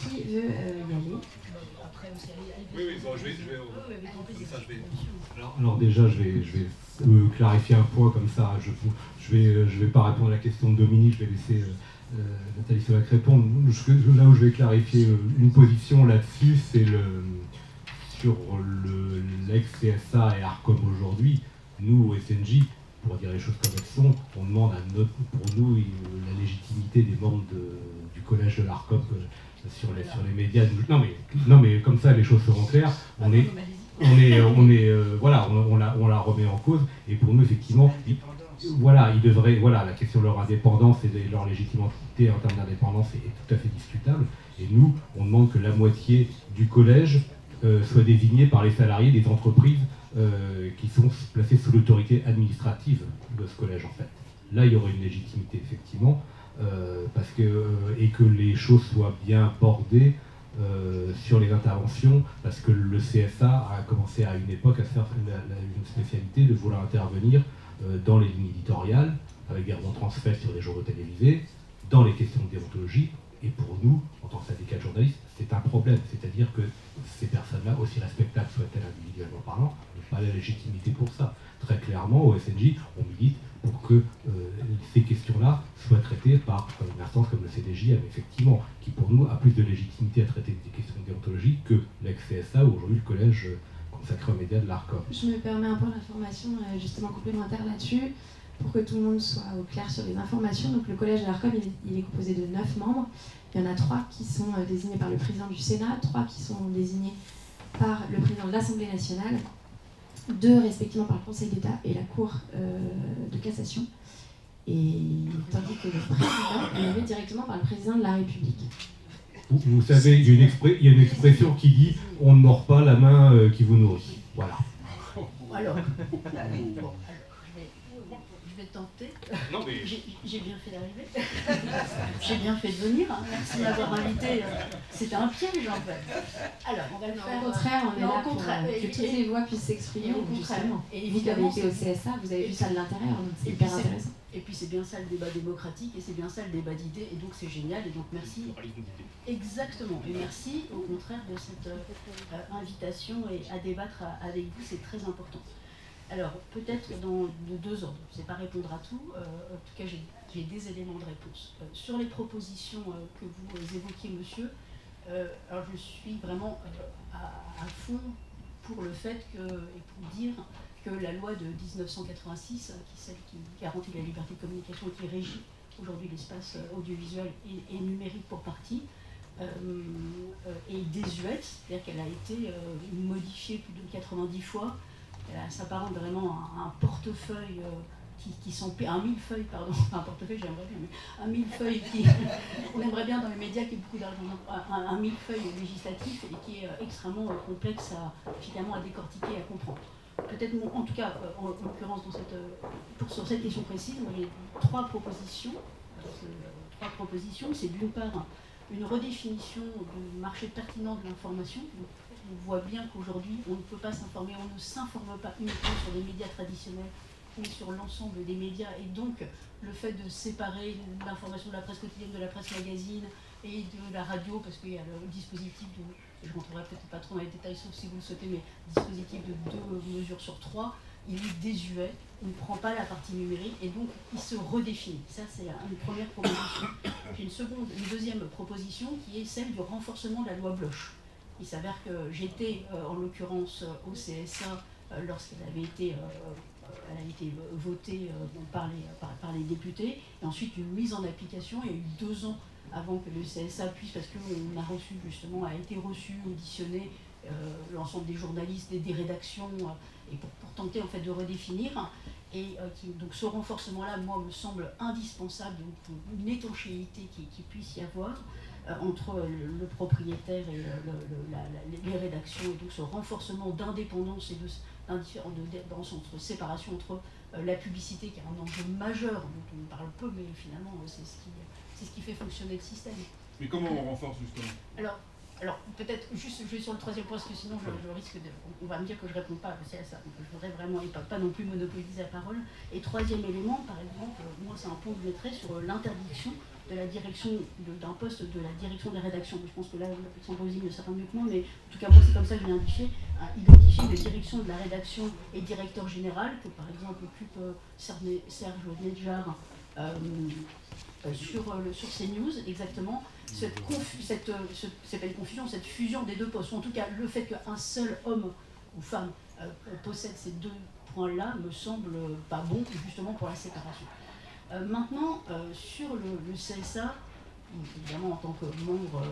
qui veut y aller? Alors déjà, je vais clarifier un point comme ça. Je vais pas répondre à la question de Dominique, je vais laisser Nathalie Senac répondre. Là où je vais clarifier une position là-dessus, c'est sur l'ex-CSA et ARCOM aujourd'hui. Nous, au SNJ, pour dire les choses comme elles sont, on demande pour nous la légitimité des membres du collège de l'ARCOM sur les médias. Non mais comme ça les choses seront claires. On la remet en cause, et pour nous effectivement, il devrait, la question de leur indépendance et de leur légitimité en termes d'indépendance est tout à fait discutable. Et nous, on demande que la moitié du collège soit désignée par les salariés des entreprises qui sont placées sous l'autorité administrative de ce collège en fait. Là, il y aurait une légitimité effectivement, et que les choses soient bien bordées sur les interventions, parce que le CSA a commencé à une époque à faire une spécialité de vouloir intervenir dans les lignes éditoriales, avec des retransferts sur des journaux télévisés, dans les questions de déontologie. Et pour nous, en tant que syndicat de journalistes, c'est un problème. C'est-à-dire que ces personnes-là, aussi respectables soient-elles individuellement parlant, n'ont pas la légitimité pour ça. Très clairement, au SNJ, on milite pour que ces questions-là soient traitées par une instance comme le CDJ, effectivement, qui pour nous a plus de légitimité à traiter des questions de déontologie que l'ex-CSA ou aujourd'hui le collège consacré aux médias de l'ARCOM. Je me permets un point d'information justement complémentaire là-dessus, pour que tout le monde soit au clair sur les informations. Donc le collège de l'ARCOM, il est composé de 9 membres. Il y en a 3 qui sont désignés par le président du Sénat, 3 qui sont désignés par le président de l'Assemblée nationale, 2 respectivement par le Conseil d'État et la Cour de cassation, et tandis que le président est nommé directement par le président de la République. Vous savez, il y a une expression qui dit « on ne mord pas la main qui vous nourrit ». Voilà. Alors, je vais tenter. Non, mais... J'ai bien fait d'arriver. J'ai bien fait de venir. Merci de m'avoir invité. C'était un piège en fait. Alors, on va le faire. Au contraire, on est là pour que toutes les voix puissent s'exprimer. Au contraire. Et évidemment, vous avez été au CSA, vous avez vu ça de l'intérieur, donc c'est hyper intéressant. Et puis c'est bien ça le débat démocratique, et c'est bien ça le débat d'idées, et donc c'est génial, et donc merci. Exactement, et merci au contraire de cette invitation et à débattre avec vous, c'est très important. Alors peut-être dans de 2 ordres, je ne sais pas répondre à tout, en tout cas j'ai des éléments de réponse. Sur les propositions que vous évoquiez, monsieur, alors je suis vraiment à fond pour le fait que, et pour dire que la loi de 1986, qui est celle qui garantit la liberté de communication et qui régit aujourd'hui l'espace audiovisuel et numérique pour partie, est désuète, c'est-à-dire qu'elle a été modifiée plus de 90 fois. Elle s'apparente vraiment à un portefeuille qui s'empile, un millefeuille, pardon, un portefeuille j'aimerais bien, mais un millefeuille on aimerait bien dans les médias qu'il y ait beaucoup d'argent, un millefeuille législatif et qui est extrêmement complexe finalement à décortiquer et à comprendre. Peut-être, en tout cas, en l'occurrence sur cette question précise, moi j'ai trois propositions. C'est d'une part une redéfinition du marché pertinent de l'information. On voit bien qu'aujourd'hui, on ne peut pas s'informer, on ne s'informe pas uniquement sur les médias traditionnels, mais sur l'ensemble des médias. Et donc, le fait de séparer l'information de la presse quotidienne de la presse magazine et de la radio, parce qu'il y a le dispositif je ne rentrerai peut-être pas trop dans les détails, sauf si vous le souhaitez, mais dispositif de 2 mesures sur 3, il est désuet, on ne prend pas la partie numérique, et donc il se redéfinit. Ça, c'est une première proposition. J'ai une deuxième proposition, qui est celle du renforcement de la loi Bloch. Il s'avère que j'étais, en l'occurrence, au CSA, lorsqu'elle avait été votée par les députés, et ensuite une mise en application. Il y a eu 2 ans avant que le CSA puisse, parce qu'on a reçu justement, a été reçu, auditionné l'ensemble des journalistes, des rédactions, et pour tenter en fait de redéfinir. Et donc ce renforcement-là, moi, me semble indispensable, donc pour une étanchéité qui puisse y avoir entre le propriétaire et les rédactions, et donc ce renforcement d'indépendance et entre séparation entre la publicité, qui est un enjeu majeur, dont on parle peu, mais finalement c'est ce qui fait fonctionner le système. Mais comment on renforce justement ? Alors peut-être juste, je vais sur le troisième point, parce que sinon je risque on va me dire que je ne réponds pas à ça, donc je voudrais vraiment pas non plus monopoliser la parole. Et troisième élément, par exemple, moi c'est un point que je mettrais sur l'interdiction de la direction d'un poste de la direction des rédactions. Je pense que là, Sandrine le savent mieux que moi, mais en tout cas moi c'est comme ça que je l'ai identifié les directions de la rédaction et directeur général, que par exemple occupe Serge Nedjar sur CNews, exactement. C'est pas une confusion, cette fusion des 2 postes, ou en tout cas le fait qu'un seul homme ou femme possède ces 2 points-là me semble pas bon, justement pour la séparation. Maintenant, sur le CSA, évidemment en tant que membre,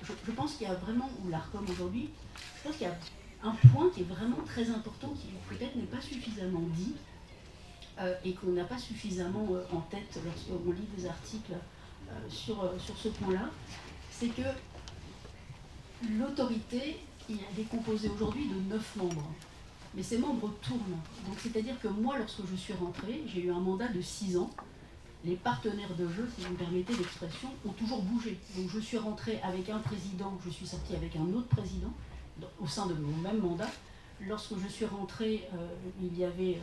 je pense qu'il y a vraiment, ou l'ARCOM aujourd'hui, je pense qu'il y a un point qui est vraiment très important, qui peut-être n'est pas suffisamment dit, et qu'on n'a pas suffisamment en tête lorsqu'on lit des articles sur ce point-là, c'est que l'autorité, elle est composée aujourd'hui de 9 membres. Mais ces membres tournent. Donc c'est-à-dire que moi, lorsque je suis rentrée, j'ai eu un mandat de 6 ans. Les partenaires de jeu, si vous me permettez l'expression, ont toujours bougé. Donc je suis rentrée avec un président, je suis sortie avec un autre président, au sein de mon même mandat. Lorsque je suis rentrée, il y avait...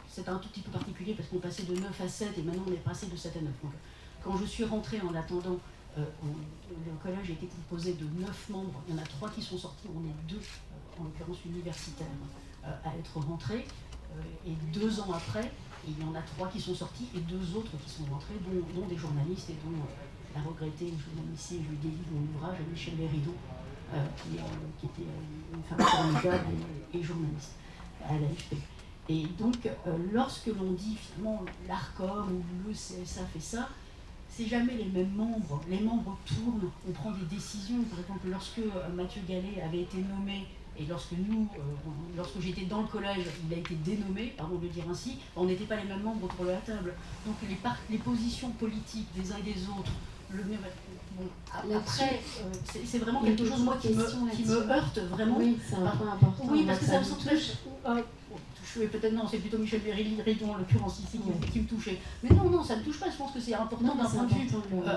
c'était un tout petit peu particulier parce qu'on passait de 9 à 7 et maintenant on est passé de 7 à 9. Donc, quand je suis rentrée, en attendant, le collège était composé de 9 membres. Il y en a 3 qui sont sortis, on est 2, en l'occurrence universitaires, à être rentrés. Et 2 ans après, il y en a 3 qui sont sortis et 2 autres qui sont rentrés, dont des journalistes et dont la regrettée journaliste, je lui dédie mon ouvrage à Michel Bérideau, qui était une femme formidable et journaliste à l'AFP. Et donc, lorsque l'on dit finalement l'ARCOM ou le CSA fait ça, c'est jamais les mêmes membres. Les membres tournent, on prend des décisions. Par exemple, lorsque Mathieu Gallet avait été nommé, et lorsque j'étais dans le collège, il a été dénommé, pardon de le dire ainsi, on n'était pas les mêmes membres autour de la table. Donc les positions politiques des uns et des autres, après, c'est vraiment quelque chose moi, qui me heurte vraiment. Oui, c'est un point important. Oui, parce que ça me touche. Peut-être non, c'est plutôt Michel Bérideau en l'occurrence ici qui me touchait. Mais non, ça ne me touche pas. Je pense que c'est important d'un point de vue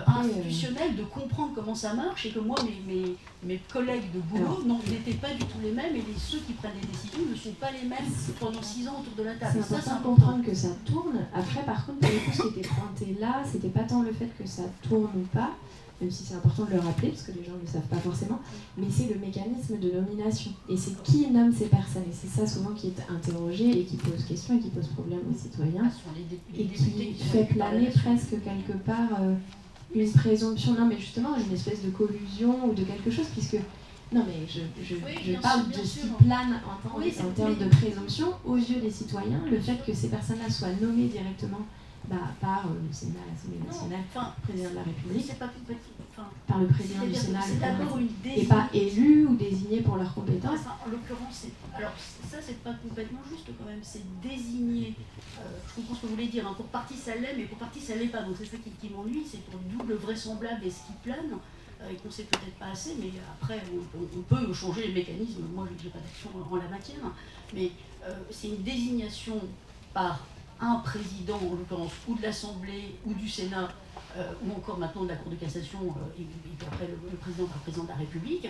institutionnel de comprendre comment ça marche et que moi, mes collègues de boulot n'étaient pas du tout les mêmes et ceux qui prennent les décisions ne sont pas les mêmes pendant 6 ans autour de la table. C'est important de comprendre que ça tourne. Après, par contre, pour le coup, ce qui était pointé là, c'était pas tant le fait que ça tourne ou pas, même si c'est important de le rappeler, parce que les gens ne le savent pas forcément, mais c'est le mécanisme de nomination. Et c'est qui nomme ces personnes. Et c'est ça souvent qui est interrogé et qui pose question et qui pose problème aux citoyens. Et qui fait planer presque quelque part une présomption, non mais justement une espèce de collusion ou de quelque chose, puisque... Non mais je parle de ce qui plane en termes de présomption aux yeux des citoyens, le fait que ces personnes-là soient nommées directement par le Sénat, l'Assemblée nationale, le président de la République, c'est pas par le président du Sénat, c'est d'abord une et pas élus ou désignés pour leurs compétences. En l'occurrence, alors ça c'est pas complètement juste quand même, c'est désigné, je comprends ce que vous voulez dire, hein, pour partie ça l'est, mais pour partie ça l'est pas, donc c'est ça qui m'ennuie, c'est pour le double vraisemblable et ce qui plane, et qu'on sait peut-être pas assez, mais après on peut changer les mécanismes, moi je n'ai pas d'action en la matière, mais c'est une désignation par un président, en l'occurrence, ou de l'Assemblée, ou du Sénat, ou encore maintenant de la Cour de cassation, et puis après le président par le président de la République.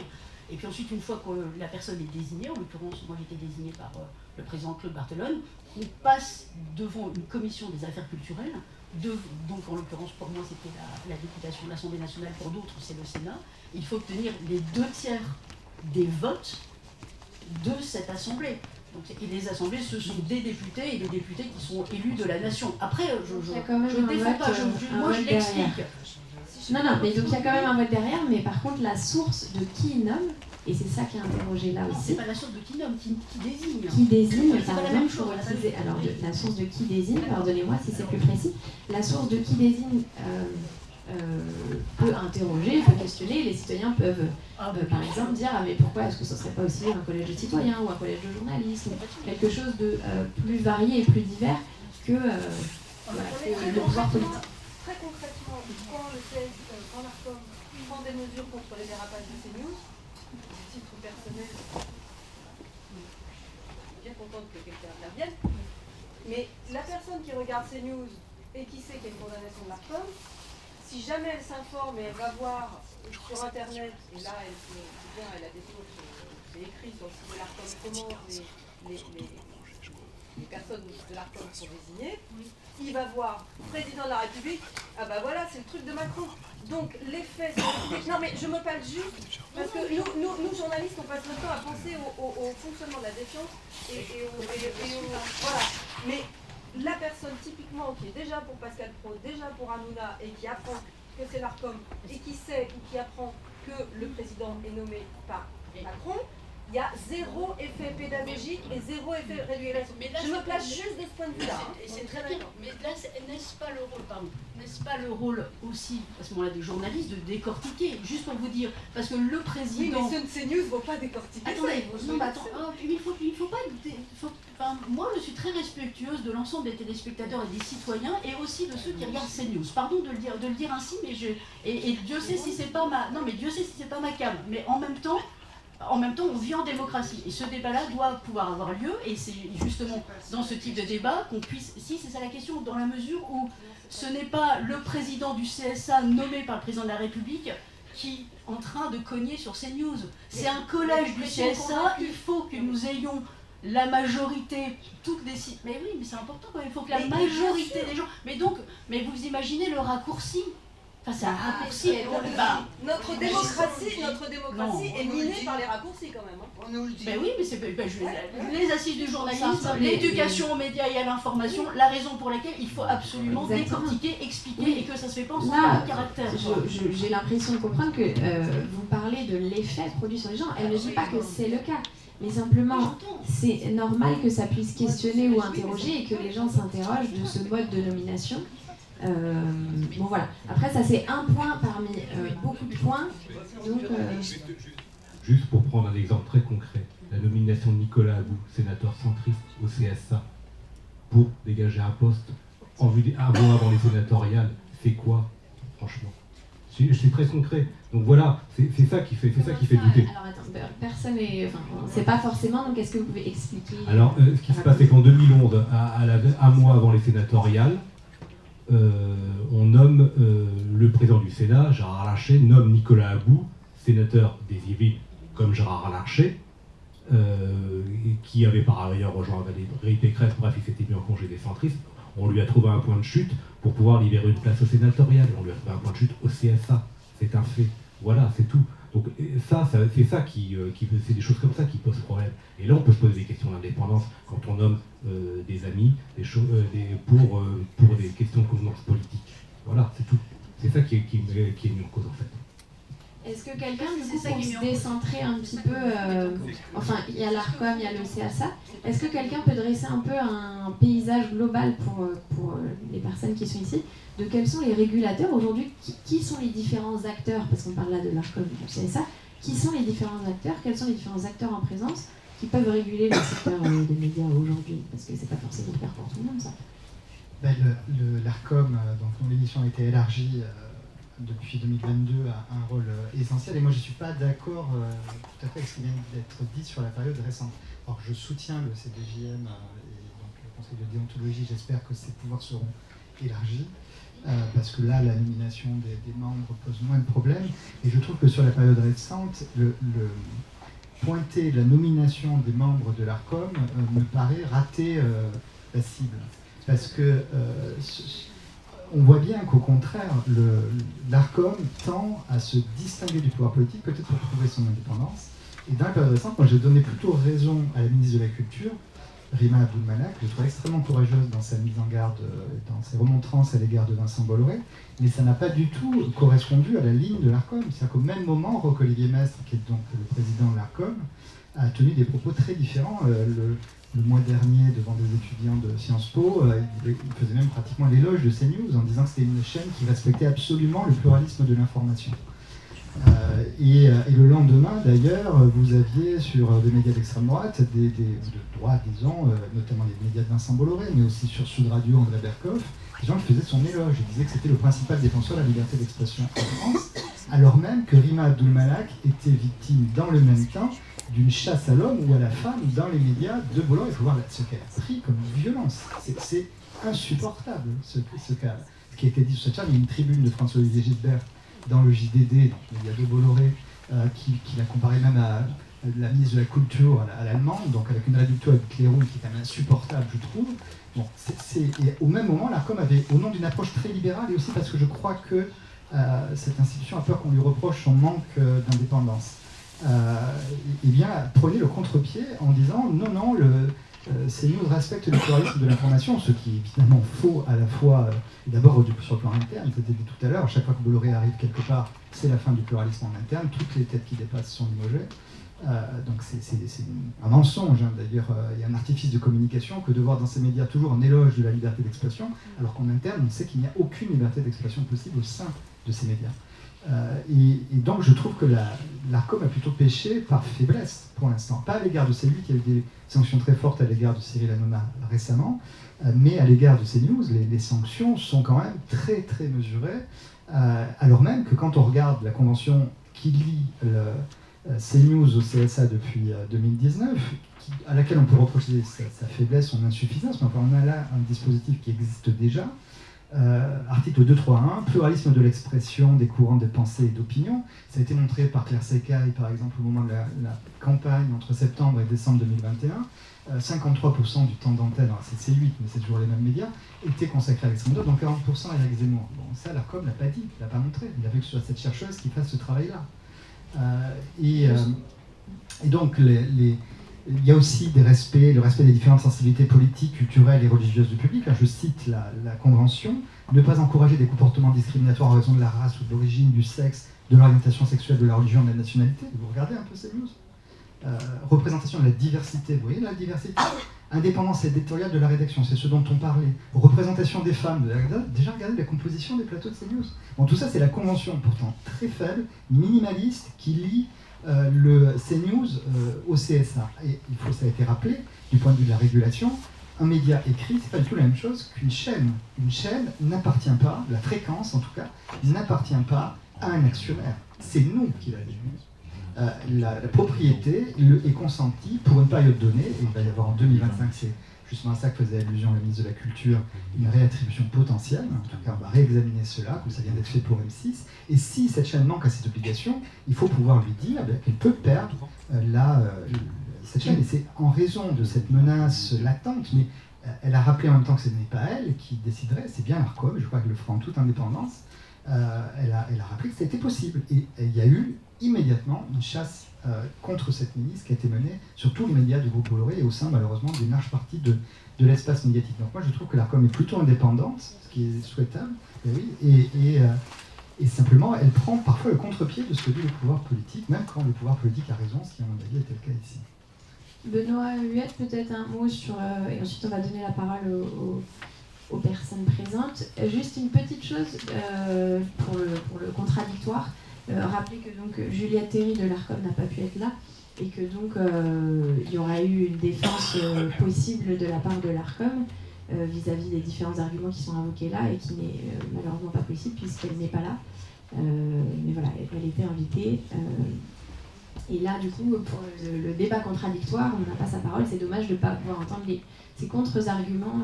Et puis ensuite, une fois que la personne est désignée, en l'occurrence, moi j'étais désignée par le président Claude Barthelone, on passe devant une commission des affaires culturelles, donc en l'occurrence pour moi c'était la députation de l'Assemblée nationale, pour d'autres c'est le Sénat. Il faut obtenir les 2/3 des votes de cette Assemblée. Donc, et les assemblées, ce sont des députés et des députés qui sont élus de la nation. Après, je ne défends pas, moi je l'explique. Non, mais donc il y a quand même un vote derrière, mais par contre la source de qui nomme, et c'est ça qui est interrogé là aussi. C'est pas la source de qui nomme, qui désigne. Qui désigne, par exemple, pour utiliser. Alors, la source de qui désigne, pardonnez-moi si c'est plus précis, la source de qui désigne peut interroger, peut questionner, les citoyens peuvent par exemple dire mais pourquoi est-ce que ce ne serait pas aussi un collège de citoyens ou un collège de journalistes, quelque chose de plus varié et plus divers que le pouvoir politique. Très concrètement, quand l'ARCOM prend des mesures contre les dérapages de CNews, à titre personnel, je suis bien contente que quelqu'un intervienne, mais la personne qui regarde CNews et qui sait qu'il y a une condamnation de l'ARCOM, si jamais elle s'informe et elle va voir sur Internet, et là elle a des sources, c'est écrit sur le site de l'ARCOM comment les personnes de l'ARCOM sont désignées, il va voir président de la République, ah bah voilà, c'est le truc de Macron. Donc l'effet scientifique, non mais je me parle juste, parce que nous journalistes, on passe notre temps à penser au fonctionnement de la défiance voilà. Mais la personne typiquement qui est déjà pour Pascal Praud, déjà pour Hanouna, et qui apprend que c'est l'ARCOM, et qui sait ou qui apprend que le président est nommé par Macron, il y a zéro effet pédagogique et zéro effet régulation. Je me place juste de ce point de vue-là. Et c'est très bien. Mais là, n'est-ce pas le rôle, n'est-ce pas le rôle aussi, à ce moment-là, des journalistes de décortiquer, juste pour vous dire, parce que le président... Oui, mais CNews ne vont pas décortiquer. Attendez, il faut pas... moi, je suis très respectueuse de l'ensemble des téléspectateurs et des citoyens, et aussi de ceux qui regardent CNews. Pardon de le dire ainsi, mais et Dieu sait si c'est pas ma... Non, mais Dieu sait si c'est pas ma cam. Mais en même temps, on vit en démocratie. Et ce débat-là doit pouvoir avoir lieu, et c'est justement dans ce type de débat qu'on puisse... Si, c'est ça la question, dans la mesure où ce n'est pas le président du CSA nommé par le président de la République qui est en train de cogner sur CNews. C'est un collège du CSA, il faut que nous ayons la majorité, toutes les... Mais oui, mais c'est important quand même, il faut que la majorité des gens... Mais vous imaginez le raccourci. Enfin, c'est un raccourci. Notre démocratie est minée par les raccourcis quand même. On nous le dit. Ben oui, mais les assises du journalisme, l'éducation aux médias et à l'information, la raison pour laquelle il faut absolument décortiquer, expliquer, et que ça se fait pas en son caractère. J'ai l'impression de comprendre que vous parlez de l'effet produit sur les gens. Elle ne dit pas que c'est le cas. Mais simplement, c'est normal que ça puisse questionner ou interroger et que les gens s'interrogent de ce mode de nomination. Bon voilà. Après ça c'est un point parmi beaucoup de points. Donc, Juste pour prendre un exemple très concret, la nomination de Nicolas About, sénateur centriste au CSA, pour dégager un poste en vue avant les sénatoriales, c'est quoi, franchement? C'est très concret. Donc voilà, c'est ça qui fait douter. Alors attends, personne n'est... Enfin, on ne sait pas forcément, donc est-ce que vous pouvez expliquer? Alors, ce qui se passe, c'est qu'en 2011, un mois avant les sénatoriales, on nomme le président du Sénat, Gérard Larcher, nomme Nicolas About, sénateur des Yvelines, comme Gérard Larcher, qui avait par ailleurs rejoint Valérie Pécresse, bref, il s'était mis en congé des centristes. On lui a trouvé un point de chute pour pouvoir libérer une place au sénatorial. On lui a trouvé un point de chute au CSA. C'est un fait. Voilà, c'est tout. Donc c'est ça qui c'est des choses comme ça qui posent problème. Et là, on peut se poser des questions d'indépendance quand on nomme des amis, pour des questions de convenance politique. Voilà, c'est tout. C'est ça qui est mis en cause en fait. Est-ce que quelqu'un, du coup, pour se décentrer un petit peu, enfin, il y a l'ARCOM, il y a le CSA, Est-ce que quelqu'un peut dresser un peu un paysage global pour les personnes qui sont ici, de quels sont les régulateurs aujourd'hui, qui sont les différents acteurs, parce qu'on parle là de l'ARCOM, du CSA, qui sont les différents acteurs, quels sont les différents acteurs en présence qui peuvent réguler le secteur des médias aujourd'hui, parce que c'est pas forcément le cas pour tout le monde, ça. L'ARCOM, dont l'édition a été élargie depuis 2022, a un rôle essentiel. Et moi, je ne suis pas d'accord tout à fait avec ce qui vient d'être dit sur la période récente. Alors, je soutiens le CDJM et donc le Conseil de déontologie. J'espère que ces pouvoirs seront élargis. Parce que là, la nomination des membres pose moins de problèmes. Et je trouve que sur la période récente, pointer la nomination des membres de l'ARCOM me paraît rater la cible. Parce que on voit bien qu'au contraire, l'ARCOM tend à se distinguer du pouvoir politique, peut-être pour trouver son indépendance. Et dans la période récente, moi j'ai donné plutôt raison à la ministre de la Culture, Rima Abdul-Malak, que je trouve extrêmement courageuse dans sa mise en garde, dans ses remontrances à l'égard de Vincent Bolloré, mais ça n'a pas du tout correspondu à la ligne de l'ARCOM. C'est-à-dire qu'au même moment, Roch-Olivier Mestre, qui est donc le président de l'ARCOM, a tenu des propos très différents. Le mois dernier, devant des étudiants de Sciences Po, il faisait même pratiquement l'éloge de CNews en disant que c'était une chaîne qui respectait absolument le pluralisme de l'information. Et le lendemain, d'ailleurs, vous aviez sur des médias d'extrême droite, de droite, disons, notamment les médias de Vincent Bolloré, mais aussi sur Sud Radio, André Berkoff, des gens qui faisaient son éloge et disaient que c'était le principal défenseur de la liberté d'expression en France, alors même que Rima Abdul-Malak était victime dans le même temps d'une chasse à l'homme ou à la femme dans les médias de Bolloré. Il faut voir ce qu'elle a pris comme violence. C'est insupportable, ce cas. Ce qui a été dit sur cette chaîne, il y a une tribune de François-Olivier Gisbert dans le JDD, donc le média de Bolloré, qui l'a comparé même à la ministre de la Culture, à l'allemande, donc avec une réduction avec Cléroux qui est quand même insupportable, je trouve. Bon, et au même moment, l'ARCOM avait, au nom d'une approche très libérale, et aussi parce que je crois que cette institution a peur qu'on lui reproche son manque d'indépendance, eh bien, prenait le contre-pied en disant non, CNews respecte le pluralisme de l'information, ce qui est évidemment faux à la fois, d'abord sur le plan interne, c'était dit tout à l'heure, chaque fois que Bolloré arrive quelque part, c'est la fin du pluralisme en interne, toutes les têtes qui dépassent sont limogées. Donc c'est un mensonge, hein. D'ailleurs, il y a un artifice de communication que de voir dans ces médias toujours un éloge de la liberté d'expression, alors qu'en interne, on sait qu'il n'y a aucune liberté d'expression possible au sein de ces médias. Et donc je trouve que l'ARCOM a plutôt péché par faiblesse pour l'instant. Pas à l'égard de celui qui a eu des sanctions très fortes à l'égard de Cyril Hanouna récemment, mais à l'égard de CNews, les sanctions sont quand même très très mesurées, alors même que quand on regarde la convention qui lie CNews au CSA depuis 2019, à laquelle on peut reprocher sa faiblesse, son insuffisance, mais enfin on a là un dispositif qui existe déjà. Article 231, pluralisme de l'expression des courants de pensée et d'opinion. Ça a été montré par Claire Secaille, par exemple, au moment de la campagne entre septembre et décembre 2021. 53% du temps d'antenne, c'est C8, mais c'est toujours les mêmes médias, était consacré à l'extrême droite, donc 40% à Éric Zemmour. Bon, ça, l'ARCOM ne l'a pas dit, il ne l'a pas montré. Il a vu que ce soit cette chercheuse qui fasse ce travail-là. Et donc, il y a aussi le respect des différentes sensibilités politiques, culturelles et religieuses du public. Là, je cite la Convention. Ne pas encourager des comportements discriminatoires en raison de la race ou de l'origine, du sexe, de l'orientation sexuelle, de la religion, de la nationalité. Vous regardez un peu ces news. Représentation de la diversité. Vous voyez la diversité. Indépendance éditoriale de la rédaction, c'est ce dont on parlait. Représentation des femmes. Déjà, regardez la composition des plateaux de CNews. Bon, tout ça, c'est la Convention, pourtant très faible, minimaliste, qui lie le CNews au CSA. Et ça a été rappelé, du point de vue de la régulation, un média écrit, c'est pas du tout la même chose qu'une chaîne. Une chaîne n'appartient pas, la fréquence en tout cas, n'appartient pas à un actionnaire. C'est nous qui la gérons. La propriété est consentie pour une période donnée, et il va y avoir en 2025, c'est justement à ça que faisait allusion la ministre de la Culture, une réattribution potentielle. En tout cas, on va réexaminer cela, comme ça vient d'être fait pour M6. Et si cette chaîne manque à cette obligation, il faut pouvoir lui dire qu'elle peut perdre cette chaîne. Et c'est en raison de cette menace latente, mais elle a rappelé en même temps que ce n'est pas elle qui déciderait, c'est bien l'ARCOM, je crois qu'elle le fera en toute indépendance. Elle a rappelé que c'était possible. Et il y a eu immédiatement une chasse contre cette ministre qui a été menée sur tous les médias du groupe Bolloré et au sein, malheureusement, d'une large partie de l'espace médiatique. Donc moi, je trouve que l'ARCOM est plutôt indépendante, ce qui est souhaitable, et simplement, elle prend parfois le contre-pied de ce que dit le pouvoir politique, même quand le pouvoir politique a raison, ce qui, à mon avis, était le cas ici. Benoît Huette, peut-être un mot sur... et ensuite on va donner la parole aux personnes présentes. Juste une petite chose pour le contradictoire. Rappelez que donc Juliette Théry de l'ARCOM n'a pas pu être là et que donc il y aura eu une défense possible de la part de l'ARCOM vis-à-vis des différents arguments qui sont invoqués là et qui n'est malheureusement pas possible puisqu'elle n'est pas là. Mais voilà, elle était invitée. Et là, du coup, pour le débat contradictoire, on n'a pas sa parole. C'est dommage de ne pas pouvoir entendre ces contre-arguments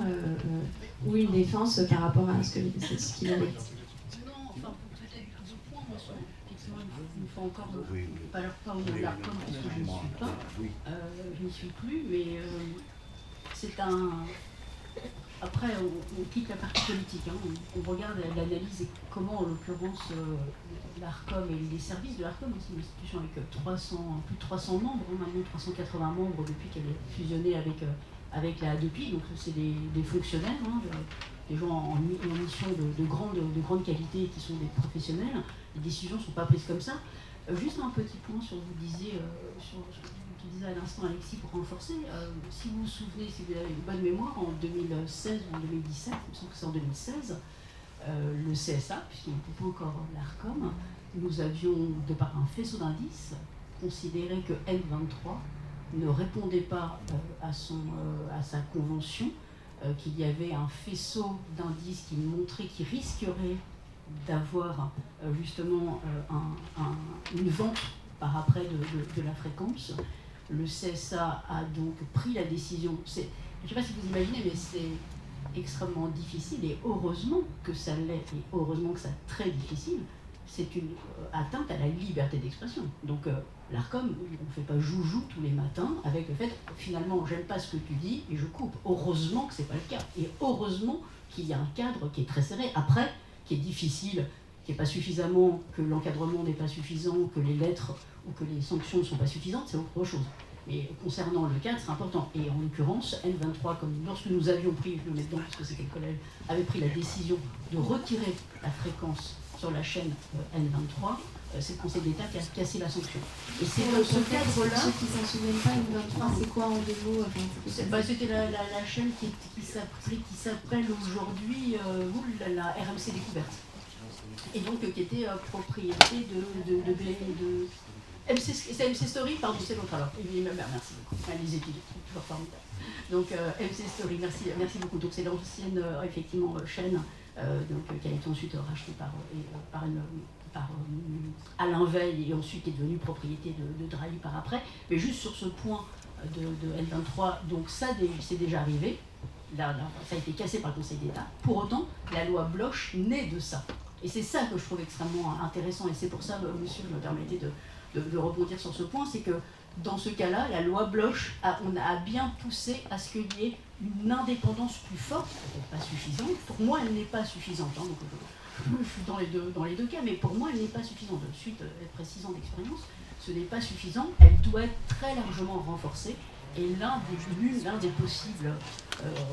ou une défense par rapport à ce qu'il a dit. Non, enfin, peut-être deux points. Moi, effectivement, une fois encore, pas au nom de l'ARCOM, parce que je ne suis pas. Je n'y suis plus, mais c'est un... Après, on quitte la partie politique, hein. On regarde l'analyse et comment, en l'occurrence, l'ARCOM et les services de l'ARCOM, c'est une institution avec plus de 300 membres, hein, maintenant 380 membres depuis qu'elle est fusionnée avec la ADEPI, donc c'est des fonctionnaires, hein, des gens en mission de grande qualité qui sont des professionnels. Les décisions ne sont pas prises comme ça. Juste un petit point sur vous disiez, sur ce que tu disais à l'instant Alexis, pour renforcer, si vous vous souvenez, si vous avez une bonne mémoire, en 2016 ou en 2017, il me semble que c'est en 2016, le CSA, puisqu'il n'était pas encore l'ARCOM, nous avions, de par un faisceau d'indices, considéré que N23 ne répondait pas à sa convention, qu'il y avait un faisceau d'indices qui montrait qu'il risquerait d'avoir justement une vente par après de la fréquence. Le CSA a donc pris la décision. Je ne sais pas si vous imaginez, mais c'est extrêmement difficile, et heureusement que ça l'est, et heureusement que c'est très difficile. C'est une atteinte à la liberté d'expression. Donc l'ARCOM, on ne fait pas joujou tous les matins avec le fait, finalement, j'aime pas ce que tu dis et je coupe. Heureusement que ce n'est pas le cas. Et heureusement qu'il y a un cadre qui est très serré. Après, qui est difficile, qui n'est pas suffisamment, que l'encadrement n'est pas suffisant, que les lettres ou que les sanctions ne sont pas suffisantes, c'est autre chose. Mais concernant le cadre, c'est important. Et en l'occurrence, N23, comme lorsque nous avions pris, je le mets dedans parce que c'était le collège, avait pris la décision de retirer la fréquence sur la chaîne N23, c'est le Conseil d'État qui a cassé la sanction. Et c'est dans ce cadre-là... Ceux qui ne s'en souviennent pas, N23, c'est quoi en deux mots? C'était la chaîne qui s'appelle aujourd'hui la RMC Découverte. Et donc qui était propriété de c'est MC Story, pardon, c'est l'autre alors. Merci beaucoup. Les études, toujours formidables. Donc MC Story, merci beaucoup. Donc c'est l'ancienne effectivement chaîne qui a été ensuite rachetée par Alain Veil et ensuite est devenue propriété de Drahi par après. Mais juste sur ce point de N23, donc ça c'est déjà arrivé. Là, ça a été cassé par le Conseil d'État. Pour autant, la loi Bloch naît de ça. Et c'est ça que je trouve extrêmement intéressant. Et c'est pour ça, monsieur, je me permettais de rebondir sur ce point, c'est que dans ce cas-là, la loi Bloch, on a bien poussé à ce qu'il y ait une indépendance plus forte, peut-être pas suffisante. Pour moi, elle n'est pas suffisante. Hein, donc je suis dans les deux cas, mais pour moi, elle n'est pas suffisante. De suite, être précisant d'expérience, ce n'est pas suffisant. Elle doit être très largement renforcée. Et l'un des possibles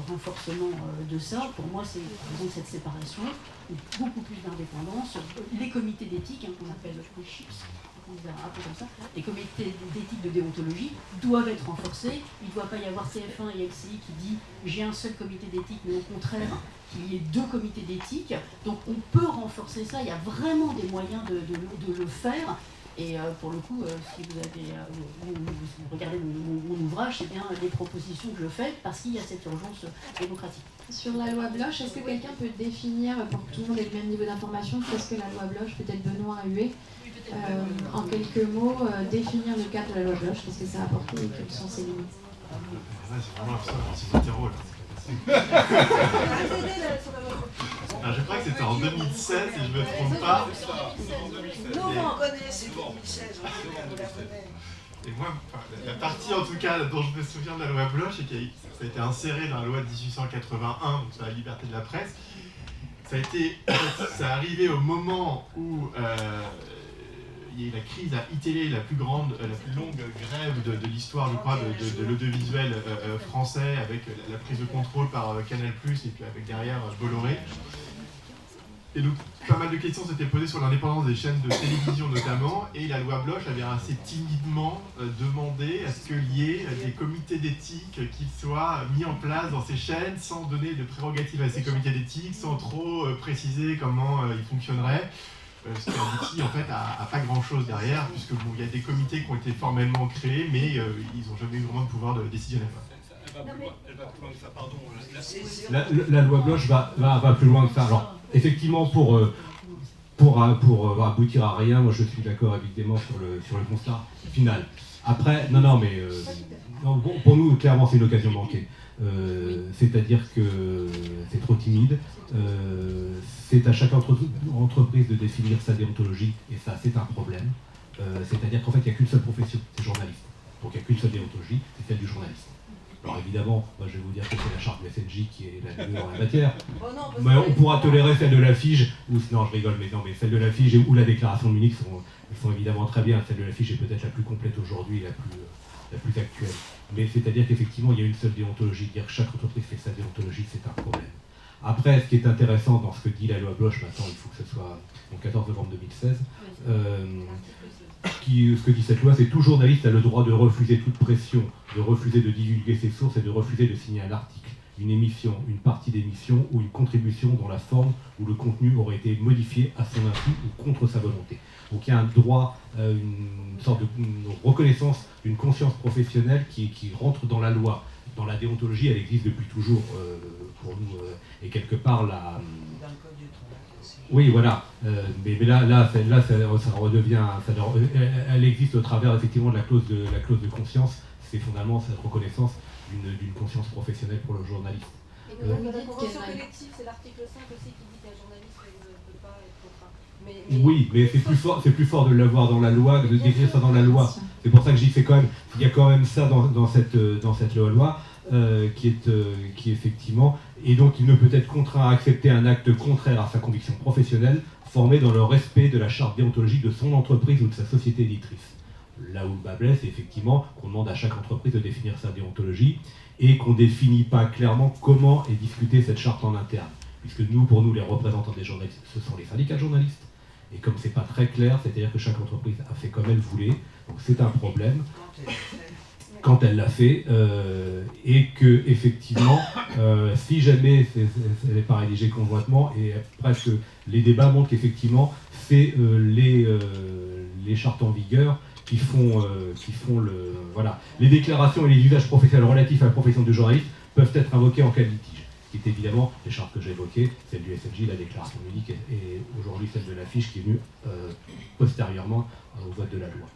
renforcements de ça, pour moi, c'est cette séparation, beaucoup plus d'indépendance. Les comités d'éthique, hein, qu'on appelle les CHIPS, un peu comme ça, les comités d'éthique de déontologie doivent être renforcés. Il ne doit pas y avoir TF1 et LCI qui dit j'ai un seul comité d'éthique, mais au contraire qu'il y ait deux comités d'éthique. Donc on peut renforcer ça, il y a vraiment des moyens de le faire. Et pour le coup, si vous regardez mon ouvrage, c'est bien les propositions que je fais parce qu'il y a cette urgence démocratique. Sur la loi Bloch, est-ce que quelqu'un peut définir, pour que tout le monde ait le même niveau d'information, qu'est-ce que la loi Bloch, peut-être Benoît Huet, en quelques mots, définir le cadre de la loi Bloch, qu'est-ce que ça a apporté et quelles sont ses limites? C'est vraiment absurde quand c'est hétéro là. Je crois que c'était en 2016, si je ne me trompe pas. Nous, on connaît, c'est 2016, on la connaît. Et moi, la partie en tout cas dont je me souviens de la loi Bloch, et qui ça a été inséré dans la loi de 1881, donc sur la liberté de la presse, ça a arrivé au moment où il y a eu la crise à ITélé, la plus longue grève de l'histoire, je crois, de l'audiovisuel français, avec la prise de contrôle par Canal+, et puis avec derrière Bolloré. Et donc, pas mal de questions s'étaient posées sur l'indépendance des chaînes de télévision notamment, et la loi Bloch avait assez timidement demandé à ce qu'il y ait des comités d'éthique qui soient mis en place dans ces chaînes, sans donner de prérogatives à ces comités d'éthique, sans trop préciser comment ils fonctionneraient. Ce qui aboutit en fait à pas grand chose derrière, puisque bon, il y a des comités qui ont été formellement créés, mais ils n'ont jamais eu vraiment de pouvoir décisionnel. Elle va plus loin que ça, pardon. La loi Bloch va plus loin que ça. Alors, effectivement, pour aboutir à rien, moi je suis d'accord évidemment sur le constat final. Après, non, pour nous, clairement, c'est une occasion manquée. C'est-à-dire que c'est trop timide. C'est à chaque entreprise de définir sa déontologie, et ça, c'est un problème. C'est-à-dire qu'en fait, il n'y a qu'une seule profession, c'est journaliste. Donc il n'y a qu'une seule déontologie, c'est celle du journaliste. Alors évidemment, moi je vais vous dire que c'est la charte du SNJ qui est la mieux dans la matière. Mais on pourra tolérer celle de la FIGE, ou non je rigole, mais non, mais celle de la FIGE ou la déclaration de Munich sont évidemment très bien. Celle de la FIGE est peut-être la plus complète aujourd'hui, la plus actuelle. Mais c'est-à-dire qu'effectivement, il y a une seule déontologie. Dire que chaque entreprise fait sa déontologie, c'est un problème. Après, ce qui est intéressant dans ce que dit la loi Bloch, maintenant il faut que ce soit au 14 novembre 2016, ce que dit cette loi, c'est que tout journaliste a le droit de refuser toute pression, de refuser de divulguer ses sources et de refuser de signer un article, une émission, une partie d'émission ou une contribution dont la forme ou le contenu aurait été modifié à son insu ou contre sa volonté. Donc il y a un droit, une sorte de reconnaissance d'une conscience professionnelle qui rentre dans la loi. Dans la déontologie, elle existe depuis toujours pour nous, et quelque part la... Oui, voilà. Mais là, ça redevient... elle existe au travers effectivement de la clause de conscience. C'est fondamentalement cette reconnaissance d'une conscience professionnelle pour le journaliste. Et la convention collective, c'est l'article 5 aussi qui dit qu'un journaliste ne peut pas être contraint. Oui, mais c'est plus fort de l'avoir dans la loi, de décrire ça dans la loi. C'est pour ça que je dis qu'il y a quand même ça dans cette loi. Qui effectivement, et donc il ne peut être contraint à accepter un acte contraire à sa conviction professionnelle, formé dans le respect de la charte déontologique de son entreprise ou de sa société éditrice. Là où le bas blesse, c'est effectivement qu'on demande à chaque entreprise de définir sa déontologie et qu'on ne définit pas clairement comment est discutée cette charte en interne. Puisque pour nous, les représentants des journalistes, ce sont les syndicats de journalistes. Et comme c'est pas très clair, c'est-à-dire que chaque entreprise a fait comme elle voulait, donc c'est un problème. Quand elle l'a fait, et que effectivement, si jamais elle n'est pas rédigée conjointement, et presque les débats montrent qu'effectivement, c'est les chartes en vigueur qui font voilà. Les déclarations et les usages professionnels relatifs à la profession de journaliste peuvent être invoqués en cas de litige. Qui est évidemment les chartes que j'ai évoquées, celle du SNJ, la déclaration unique, et aujourd'hui celle de la FIGE qui est venue postérieurement au vote de la loi.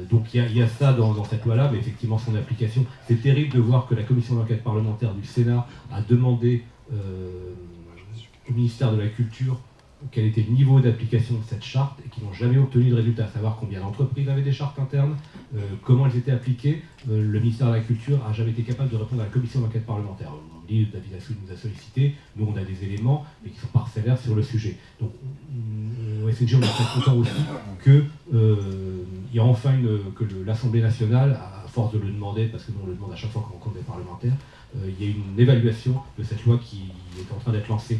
Donc il y a ça dans cette loi-là, mais effectivement son application, c'est terrible de voir que la commission d'enquête parlementaire du Sénat a demandé au ministère de la Culture quel était le niveau d'application de cette charte et qu'ils n'ont jamais obtenu de résultat, à savoir combien d'entreprises avaient des chartes internes, comment elles étaient appliquées. Le ministère de la Culture n'a jamais été capable de répondre à la commission d'enquête parlementaire. On dit David Assouline nous a sollicité, nous on a des éléments, mais qui sont parcellaires sur le sujet. Donc au SNJ on est très content aussi qu'il y a enfin que l'Assemblée nationale, à force de le demander, parce que nous on le demande à chaque fois qu'on rencontre des parlementaires, il y a une évaluation de cette loi qui est en train d'être lancée,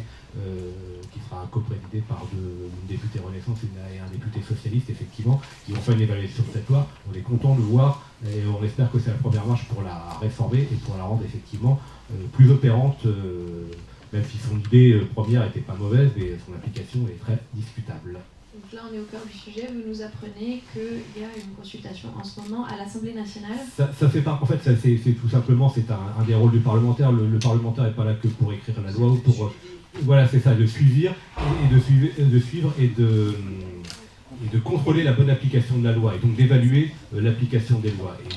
qui sera coprésidée par une députée Renaissance et un député socialiste, effectivement, qui ont fait une évaluation de cette loi. On est content de le voir et on espère que c'est la première marche pour la réformer et pour la rendre effectivement plus opérante, même si son idée première n'était pas mauvaise, mais son application est très discutable. Donc là, on est au cœur du sujet. Vous nous apprenez qu'il y a une consultation en ce moment à l'Assemblée nationale. Ça fait pas. En fait, c'est tout simplement, c'est un des rôles du parlementaire. Le parlementaire n'est pas là que pour écrire la loi ou pour. Voilà, c'est ça, de suivre et de contrôler la bonne application de la loi et donc d'évaluer l'application des lois. Et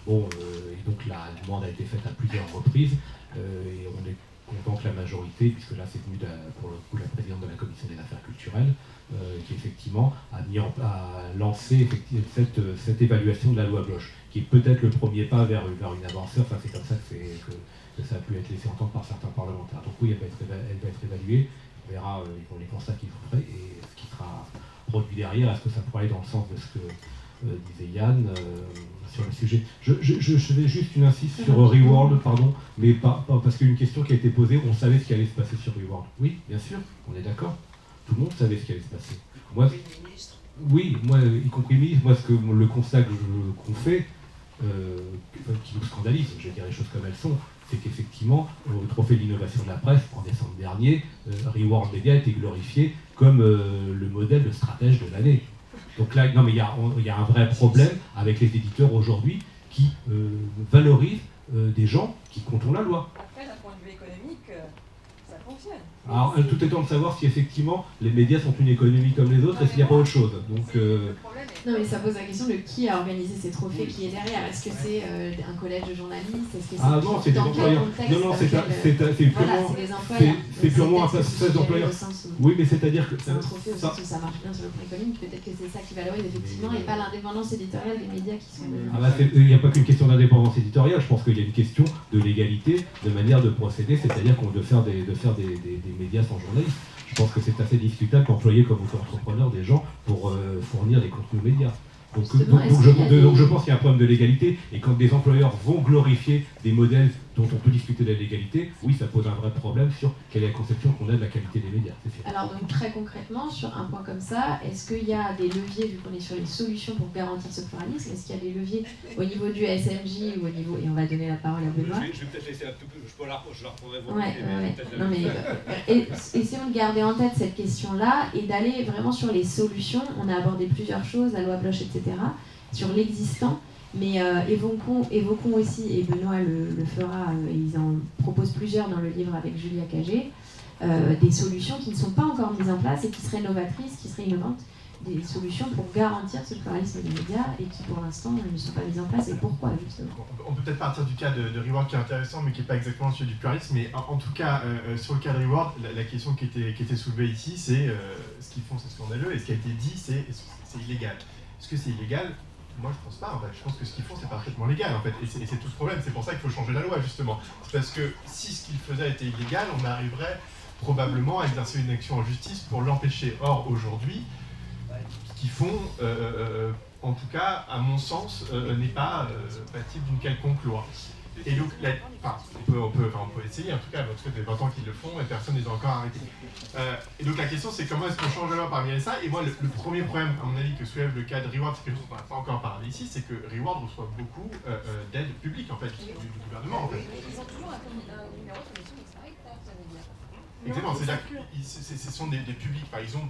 donc la demande a été faite à plusieurs reprises et on est content que la majorité, puisque là c'est venu pour le coup la présidente de la commission des affaires culturelles, qui effectivement a lancé cette évaluation de la loi Bloch, qui est peut-être le premier pas vers une avancée. Enfin, c'est comme ça que ça a pu être laissé entendre par certains parlementaires. Donc oui, elle va être évaluée. On verra les constats qu'il faudrait et ce qui sera produit derrière. Est-ce que ça pourrait aller dans le sens de ce que disait Yann, sur le sujet. Je fais juste une insiste sur Reworld, pardon, mais pas parce qu'il y a une question qui a été posée, on savait ce qui allait se passer sur Reworld. Oui, bien sûr, on est d'accord. Tout le monde savait ce qui allait se passer. Moi, oui, moi, y compris le ministre, moi, le constat qu'on fait, qui nous scandalise, je vais dire les choses comme elles sont, c'est qu'effectivement, au Trophée de l'innovation de la presse, en décembre dernier, Reworld Media a été glorifié comme le modèle de stratège de l'année. Donc là, non, mais il y a un vrai problème avec les éditeurs aujourd'hui qui valorisent des gens qui contournent la loi. Après, d'un point de vue économique, ça fonctionne. Alors, tout étant de savoir si effectivement les médias sont une économie comme les autres et s'il n'y a pas autre chose. Donc, non, mais ça pose la question de qui a organisé ces trophées, qui est derrière. Est-ce que c'est un collège de journalistes? Est-ce que c'est non, c'est des employeurs. Non, c'est purement un passage d'employeurs. Oui, mais c'est-à-dire que c'est un trophée au sens où ça marche bien sur le plan économique. Peut-être que c'est ça qui valorise effectivement et pas l'indépendance éditoriale des médias qui sont. Il n'y a pas qu'une question d'indépendance éditoriale. Je pense qu'il y a une question de légalité, de manière de procéder, c'est-à-dire qu'on de faire des médias sans journalistes. Je pense que c'est assez discutable d'employer comme auto-entrepreneur des gens pour fournir des contenus médias. Donc je pense qu'il y a un problème de légalité, et quand des employeurs vont glorifier des modèles dont on peut discuter de la légalité, oui, ça pose un vrai problème sur quelle est la conception qu'on a de la qualité des médias. C'est sûr. Alors donc très concrètement, sur un point comme ça, est-ce qu'il y a des leviers, vu qu'on est sur les solutions pour garantir ce pluralisme, est-ce qu'il y a des leviers au niveau du SMJ ou au niveau, et on va donner la parole à Benoît. Je vais peut-être laisser un peu plus, je la reprendrai essayons de garder en tête cette question-là et d'aller vraiment sur les solutions. On a abordé plusieurs choses, la loi Bloch, etc., sur l'existant. Mais évoquons aussi, et Benoît le fera, ils en proposent plusieurs dans le livre avec Julia Cagé, des solutions qui ne sont pas encore mises en place et qui seraient novatrices, qui seraient innovantes, des solutions pour garantir ce pluralisme des médias et qui pour l'instant ne sont pas mises en place. Et pourquoi justement? On peut peut-être partir du cas de Reworld qui est intéressant mais qui n'est pas exactement celui du pluralisme, mais en tout cas sur le cas de Reworld, la question qui était soulevée ici, c'est ce qu'ils font c'est scandaleux, et ce qui a été dit c'est illégal. Est-ce que c'est illégal? Moi je pense pas en fait, je pense que ce qu'ils font c'est parfaitement légal en fait, et c'est tout ce problème, c'est pour ça qu'il faut changer la loi justement. C'est parce que si ce qu'ils faisaient était illégal, on arriverait probablement à exercer une action en justice pour l'empêcher. Or aujourd'hui, ce qu'ils font, en tout cas à mon sens, n'est pas passible d'une quelconque loi. Et donc, on peut essayer, en tout cas, ça fait 20 ans qu'ils le font et personne ne les a encore arrêtés. Et donc la question c'est comment est-ce qu'on change la loi parmi ça. Et moi le premier problème, à mon avis, que soulève le cas de Reworld, c'est quelque chose qu'on n'a pas encore parlé ici, c'est que Reworld reçoit beaucoup d'aide publique en fait, du gouvernement en fait. Ils ont toujours un numéro de commission mixte paritaire, ça veut dire. Exactement, c'est-à-dire que ce sont des publics, ils ont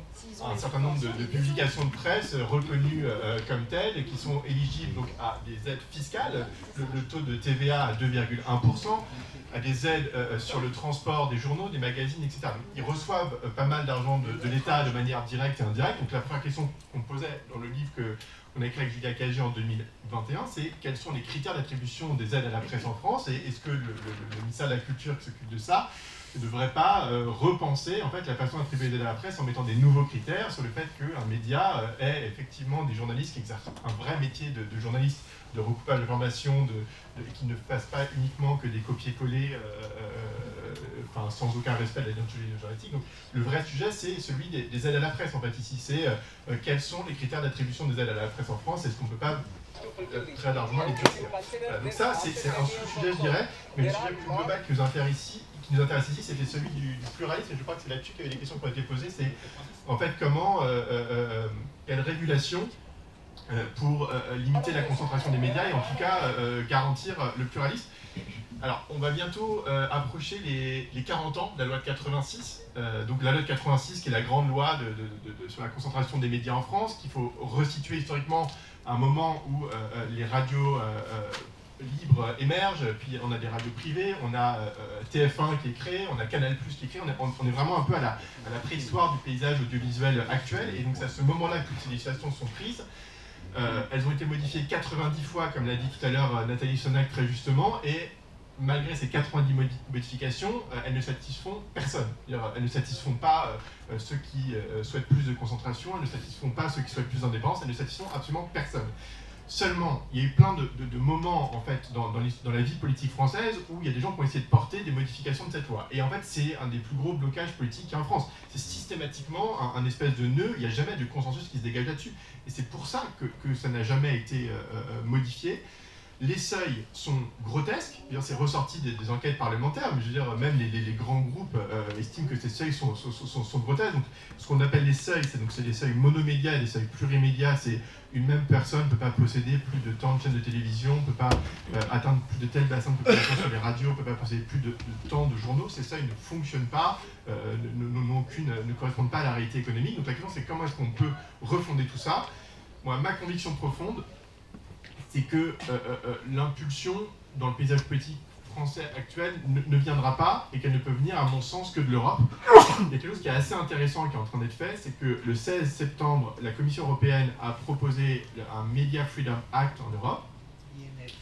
un certain nombre de publications de presse reconnues comme telles, qui sont éligibles donc, à des aides fiscales, le taux de TVA à 2,1%, à des aides sur le transport des journaux, des magazines, etc. Donc, ils reçoivent pas mal d'argent de l'État de manière directe et indirecte. Donc la première question qu'on posait dans le livre qu'on a écrit avec Julia Cagé en 2021, c'est quels sont les critères d'attribution des aides à la presse en France, et est-ce que le ministère de la Culture qui s'occupe de ça ne devrait pas repenser en fait, la façon d'attribuer des aides à la presse en mettant des nouveaux critères sur le fait qu'un média ait effectivement des journalistes qui exercent un vrai métier de journaliste, de recoupage d'informations, qui ne fassent pas uniquement que des copier-coller sans aucun respect de la déontologie journalistique. Donc le vrai sujet, c'est celui des aides à la presse. En fait, ici, c'est quels sont les critères d'attribution des aides à la presse en France. Est-ce qu'on ne peut pas très largement les durcir? Donc ça, c'est un sous-sujet, je dirais, mais le sujet plus global qui nous intéresse ici, c'était celui du pluralisme, et je crois que c'est là-dessus qu'il y avait des questions qui ont été posées, c'est en fait comment, quelle régulation pour limiter la concentration des médias et en tout cas garantir le pluralisme. Alors, on va bientôt approcher les 40 ans de la loi de 86, donc la loi de 86 qui est la grande loi sur la concentration des médias en France, qu'il faut resituer historiquement à un moment où les radios libres émergent, puis on a des radios privées, on a TF1 qui est créé, on a Canal+ qui est créé, on est vraiment un peu à la préhistoire du paysage audiovisuel actuel, et donc c'est à ce moment-là que toutes ces législations sont prises. Elles ont été modifiées 90 fois, comme l'a dit tout à l'heure Nathalie Sonac très justement, et malgré ces 90 modifications, elles ne satisfont personne. Elles ne satisfont pas ceux qui souhaitent plus de concentration, elles ne satisfont pas ceux qui souhaitent plus d'indépendance, elles ne satisfont absolument personne. Seulement, il y a eu plein de moments en fait, dans la vie politique française où il y a des gens qui ont essayé de porter des modifications de cette loi. Et en fait, c'est un des plus gros blocages politiques qu'il y a en France. C'est systématiquement un espèce de nœud, il n'y a jamais de consensus qui se dégage là-dessus. Et c'est pour ça que ça n'a jamais été modifié. Les seuils sont grotesques, c'est ressorti des enquêtes parlementaires, mais je veux dire, même les grands groupes estiment que ces seuils sont grotesques. Donc, ce qu'on appelle les seuils, c'est des seuils monomédias et des seuils plurimédias. C'est une même personne ne peut pas posséder plus de tant de chaînes de télévision, ne peut pas atteindre plus de tel bassin de population sur les radios, ne peut pas posséder plus de tant de journaux. Ces seuils ne fonctionnent pas, ne correspondent pas à la réalité économique. Donc la question, c'est comment est-ce qu'on peut refonder tout ça. Moi, ma conviction profonde, c'est que l'impulsion dans le paysage politique français actuel ne viendra pas, et qu'elle ne peut venir, à mon sens, que de l'Europe. Il y a quelque chose qui est assez intéressant qui est en train d'être fait, c'est que le 16 septembre, la Commission européenne a proposé un Media Freedom Act en Europe.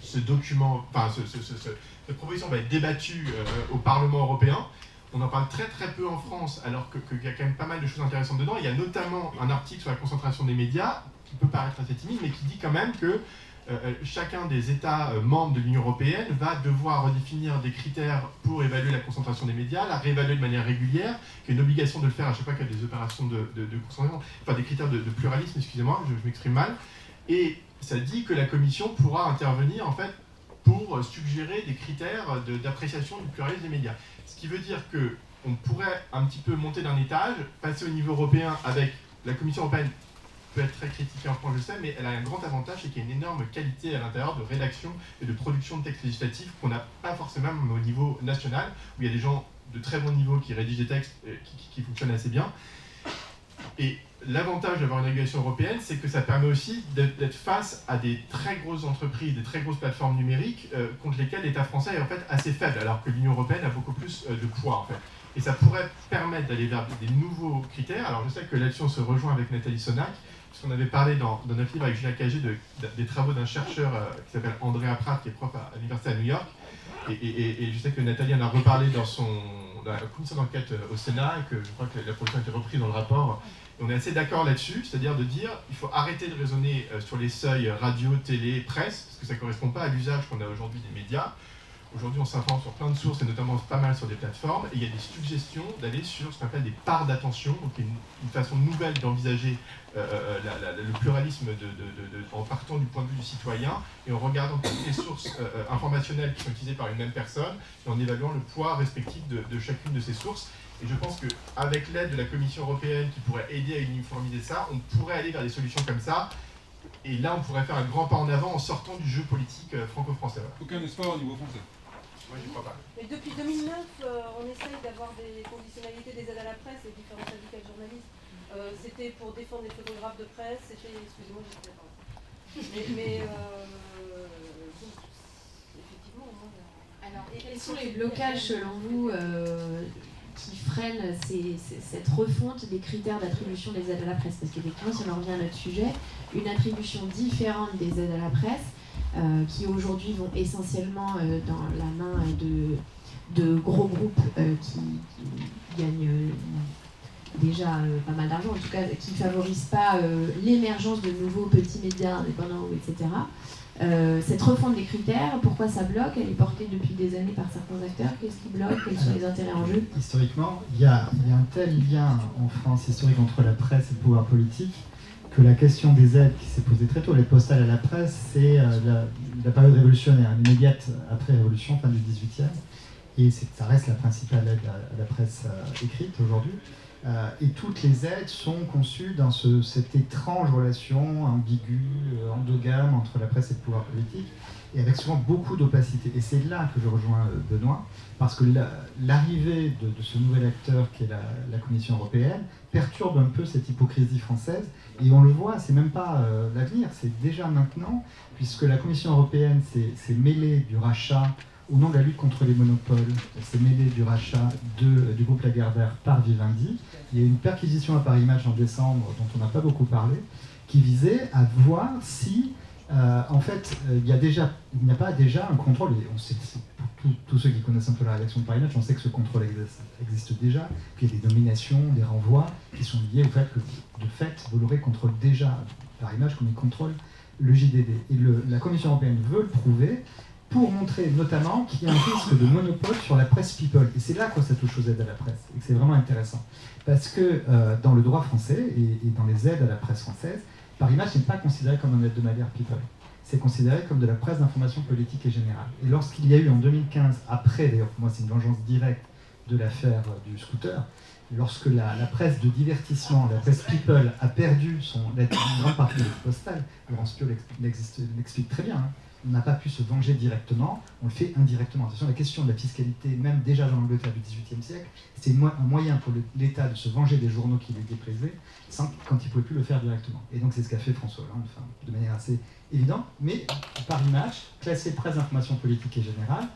Ce document, enfin, cette proposition va être débattue au Parlement européen. On en parle très très peu en France, alors qu'il y a quand même pas mal de choses intéressantes dedans. Il y a notamment un article sur la concentration des médias, qui peut paraître assez timide, mais qui dit quand même que chacun des États membres de l'Union européenne va devoir redéfinir des critères pour évaluer la concentration des médias, la réévaluer de manière régulière, qu'il y a une obligation de le faire à chaque fois qu'il y a des opérations de concentration, enfin des critères de pluralisme, excusez-moi, je m'exprime mal, et ça dit que la Commission pourra intervenir en fait pour suggérer des critères d'appréciation du pluralisme des médias. Ce qui veut dire qu'on pourrait un petit peu monter d'un étage, passer au niveau européen avec la Commission européenne, peut être très critiquée en France, je sais, mais elle a un grand avantage, c'est qu'il y a une énorme qualité à l'intérieur de rédaction et de production de textes législatifs qu'on n'a pas forcément au niveau national, où il y a des gens de très bon niveau qui rédigent des textes qui fonctionnent assez bien. Et l'avantage d'avoir une régulation européenne, c'est que ça permet aussi d'être face à des très grosses entreprises, des très grosses plateformes numériques contre lesquelles l'État français est en fait assez faible, alors que l'Union européenne a beaucoup plus de poids en fait. Et ça pourrait permettre d'aller vers des nouveaux critères. Alors je sais que là-dessus on se rejoint avec Nathalie Sonac, puisqu'on avait parlé dans notre livre avec Julien Cagé des travaux d'un chercheur qui s'appelle Andrea Pratt, qui est prof à l'université à New York. Et je sais que Nathalie en a reparlé dans la commission d'enquête au Sénat, et que je crois que la proposition a été reprise dans le rapport. Et on est assez d'accord là-dessus, c'est-à-dire de dire qu'il faut arrêter de raisonner sur les seuils radio, télé, presse, parce que ça ne correspond pas à l'usage qu'on a aujourd'hui des médias. Aujourd'hui, on s'informe sur plein de sources, et notamment pas mal sur des plateformes, et il y a des suggestions d'aller sur ce qu'on appelle des parts d'attention, donc une façon nouvelle d'envisager le pluralisme en partant du point de vue du citoyen, et en regardant toutes les sources informationnelles qui sont utilisées par une même personne, et en évaluant le poids respectif de chacune de ces sources. Et je pense qu'avec l'aide de la Commission européenne qui pourrait aider à uniformiser ça, on pourrait aller vers des solutions comme ça. Et là, on pourrait faire un grand pas en avant en sortant du jeu politique franco-français. Aucun espoir au niveau français. Moi, j'y crois pas. Mais depuis 2009, on essaye d'avoir des conditionnalités des aides à la presse et différents syndicats de journalistes. C'était pour défendre les photographes de presse, c'était... Excusez-moi, j'étais pas... Mais effectivement, moi... Alors, quels sont les blocages, selon vous, qui freinent cette refonte des critères d'attribution des aides à la presse? Parce qu'effectivement, si on en revient à notre sujet, une attribution différente des aides à la presse, qui aujourd'hui vont essentiellement dans la main de gros groupes qui gagnent déjà pas mal d'argent, en tout cas qui ne favorisent pas l'émergence de nouveaux petits médias indépendants, etc. Cette refonte des critères, pourquoi ça bloque? Elle est portée depuis des années par certains acteurs. Qu'est-ce qui bloque? Quels sont les intérêts en jeu? Historiquement, il y a un tel lien en France historique entre la presse et le pouvoir politique que la question des aides qui s'est posée très tôt, les postales à la presse, c'est la période révolutionnaire, immédiate après la Révolution, fin du XVIIIe, et ça reste la principale aide à la presse écrite aujourd'hui. Et toutes les aides sont conçues dans cette étrange relation ambiguë, endogame entre la presse et le pouvoir politique, et avec souvent beaucoup d'opacité. Et c'est là que je rejoins Benoît, parce que l'arrivée de ce nouvel acteur qui est la Commission européenne perturbe un peu cette hypocrisie française, et on le voit, c'est même pas l'avenir, c'est déjà maintenant, puisque la Commission européenne s'est mêlée du rachat au nom de la lutte contre les monopoles, s'est mêlée du rachat du groupe Lagardère par Vivendi. Il y a eu une perquisition à Paris Match en décembre, dont on n'a pas beaucoup parlé, qui visait à voir si, en fait, il n'y a pas déjà un contrôle. Et on sait, pour tous ceux qui connaissent un peu la rédaction de Paris Match, on sait que ce contrôle existe déjà, qu'il y a des nominations, des renvois qui sont liés au fait que, de fait, Bolloré contrôle déjà Paris Match comme il contrôle le JDD. Et la Commission européenne veut le prouver pour montrer notamment qu'il y a un risque de monopole sur la presse people. Et c'est là que ça touche aux aides à la presse, et que c'est vraiment intéressant. Parce que dans le droit français et dans les aides à la presse française, Paris Match n'est pas considéré comme un hebdomadaire people. C'est considéré comme de la presse d'information politique et générale. Et lorsqu'il y a eu en 2015, après d'ailleurs pour moi c'est une vengeance directe de l'affaire du scooter, lorsque la presse de divertissement, la presse people a perdu une grande partie de postale, Laurence Piot l'explique très bien, hein. On n'a pas pu se venger directement, on le fait indirectement. Attention, la question de la fiscalité, même déjà dans l'Angleterre du XVIIIe siècle, c'est un moyen pour l'État de se venger des journaux qui les déplaisaient quand il ne pouvait plus le faire directement. Et donc c'est ce qu'a fait François Hollande, enfin, de manière assez évidente. Mais Paris Match, classé presse d'information politique et générale,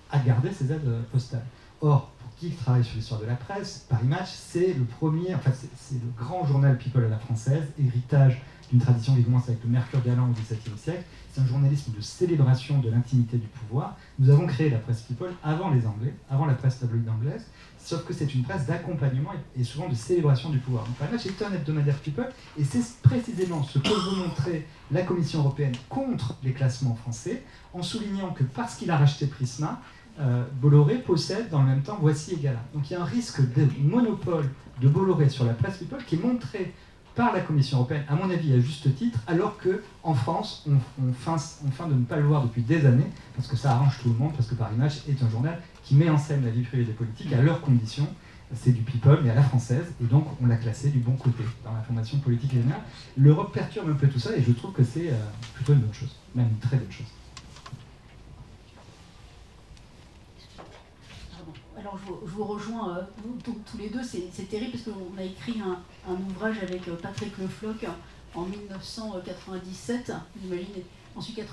a gardé ses aides postales. Or, pour qui travaille sur l'histoire de la presse, Paris Match, c'est le premier, enfin c'est le grand journal people à la française, héritage d'une tradition qui commence avec le Mercure galant au XVIIe siècle. C'est un journalisme de célébration de l'intimité du pouvoir. Nous avons créé la presse people avant les Anglais, avant la presse tabloïde anglaise, sauf que c'est une presse d'accompagnement et souvent de célébration du pouvoir. Donc Paris Match est un hebdomadaire people, et c'est précisément ce que veut montrer la Commission européenne contre les classements français, en soulignant que parce qu'il a racheté Prisma, Bolloré possède dans le même temps Voici et Gala. Donc il y a un risque de monopole de Bolloré sur la presse people qui est montré par la Commission européenne, à mon avis à juste titre, alors qu'en France, on feint de ne pas le voir depuis des années, parce que ça arrange tout le monde, parce que Paris Match est un journal qui met en scène la vie privée des politiques à leurs conditions. C'est du people, mais à la française, et donc on l'a classé du bon côté dans l'information politique et générale. L'Europe perturbe un peu tout ça, et je trouve que c'est plutôt une bonne chose, même une très bonne chose. Alors je vous rejoins tous les deux, c'est terrible parce qu'on a écrit un ouvrage avec Patrick Le Floch en 1997, j'imagine. Ensuite 99-2003,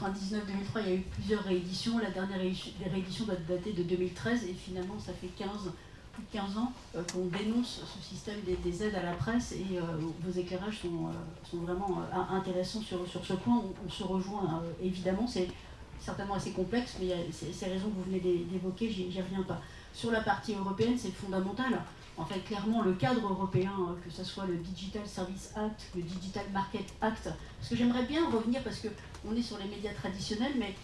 il y a eu plusieurs rééditions. La dernière réédition doit dater de 2013 et finalement ça fait plus de 15 ans qu'on dénonce ce système des aides à la presse et vos éclairages sont vraiment intéressants sur ce point. On se rejoint évidemment, c'est certainement assez complexe, mais il y a ces raisons que vous venez d'évoquer, j'y reviens pas. Sur la partie européenne, c'est fondamental. En fait, clairement, le cadre européen, que ce soit le Digital Service Act, le Digital Market Act, parce que j'aimerais bien revenir, parce qu'on est sur les médias traditionnels, mais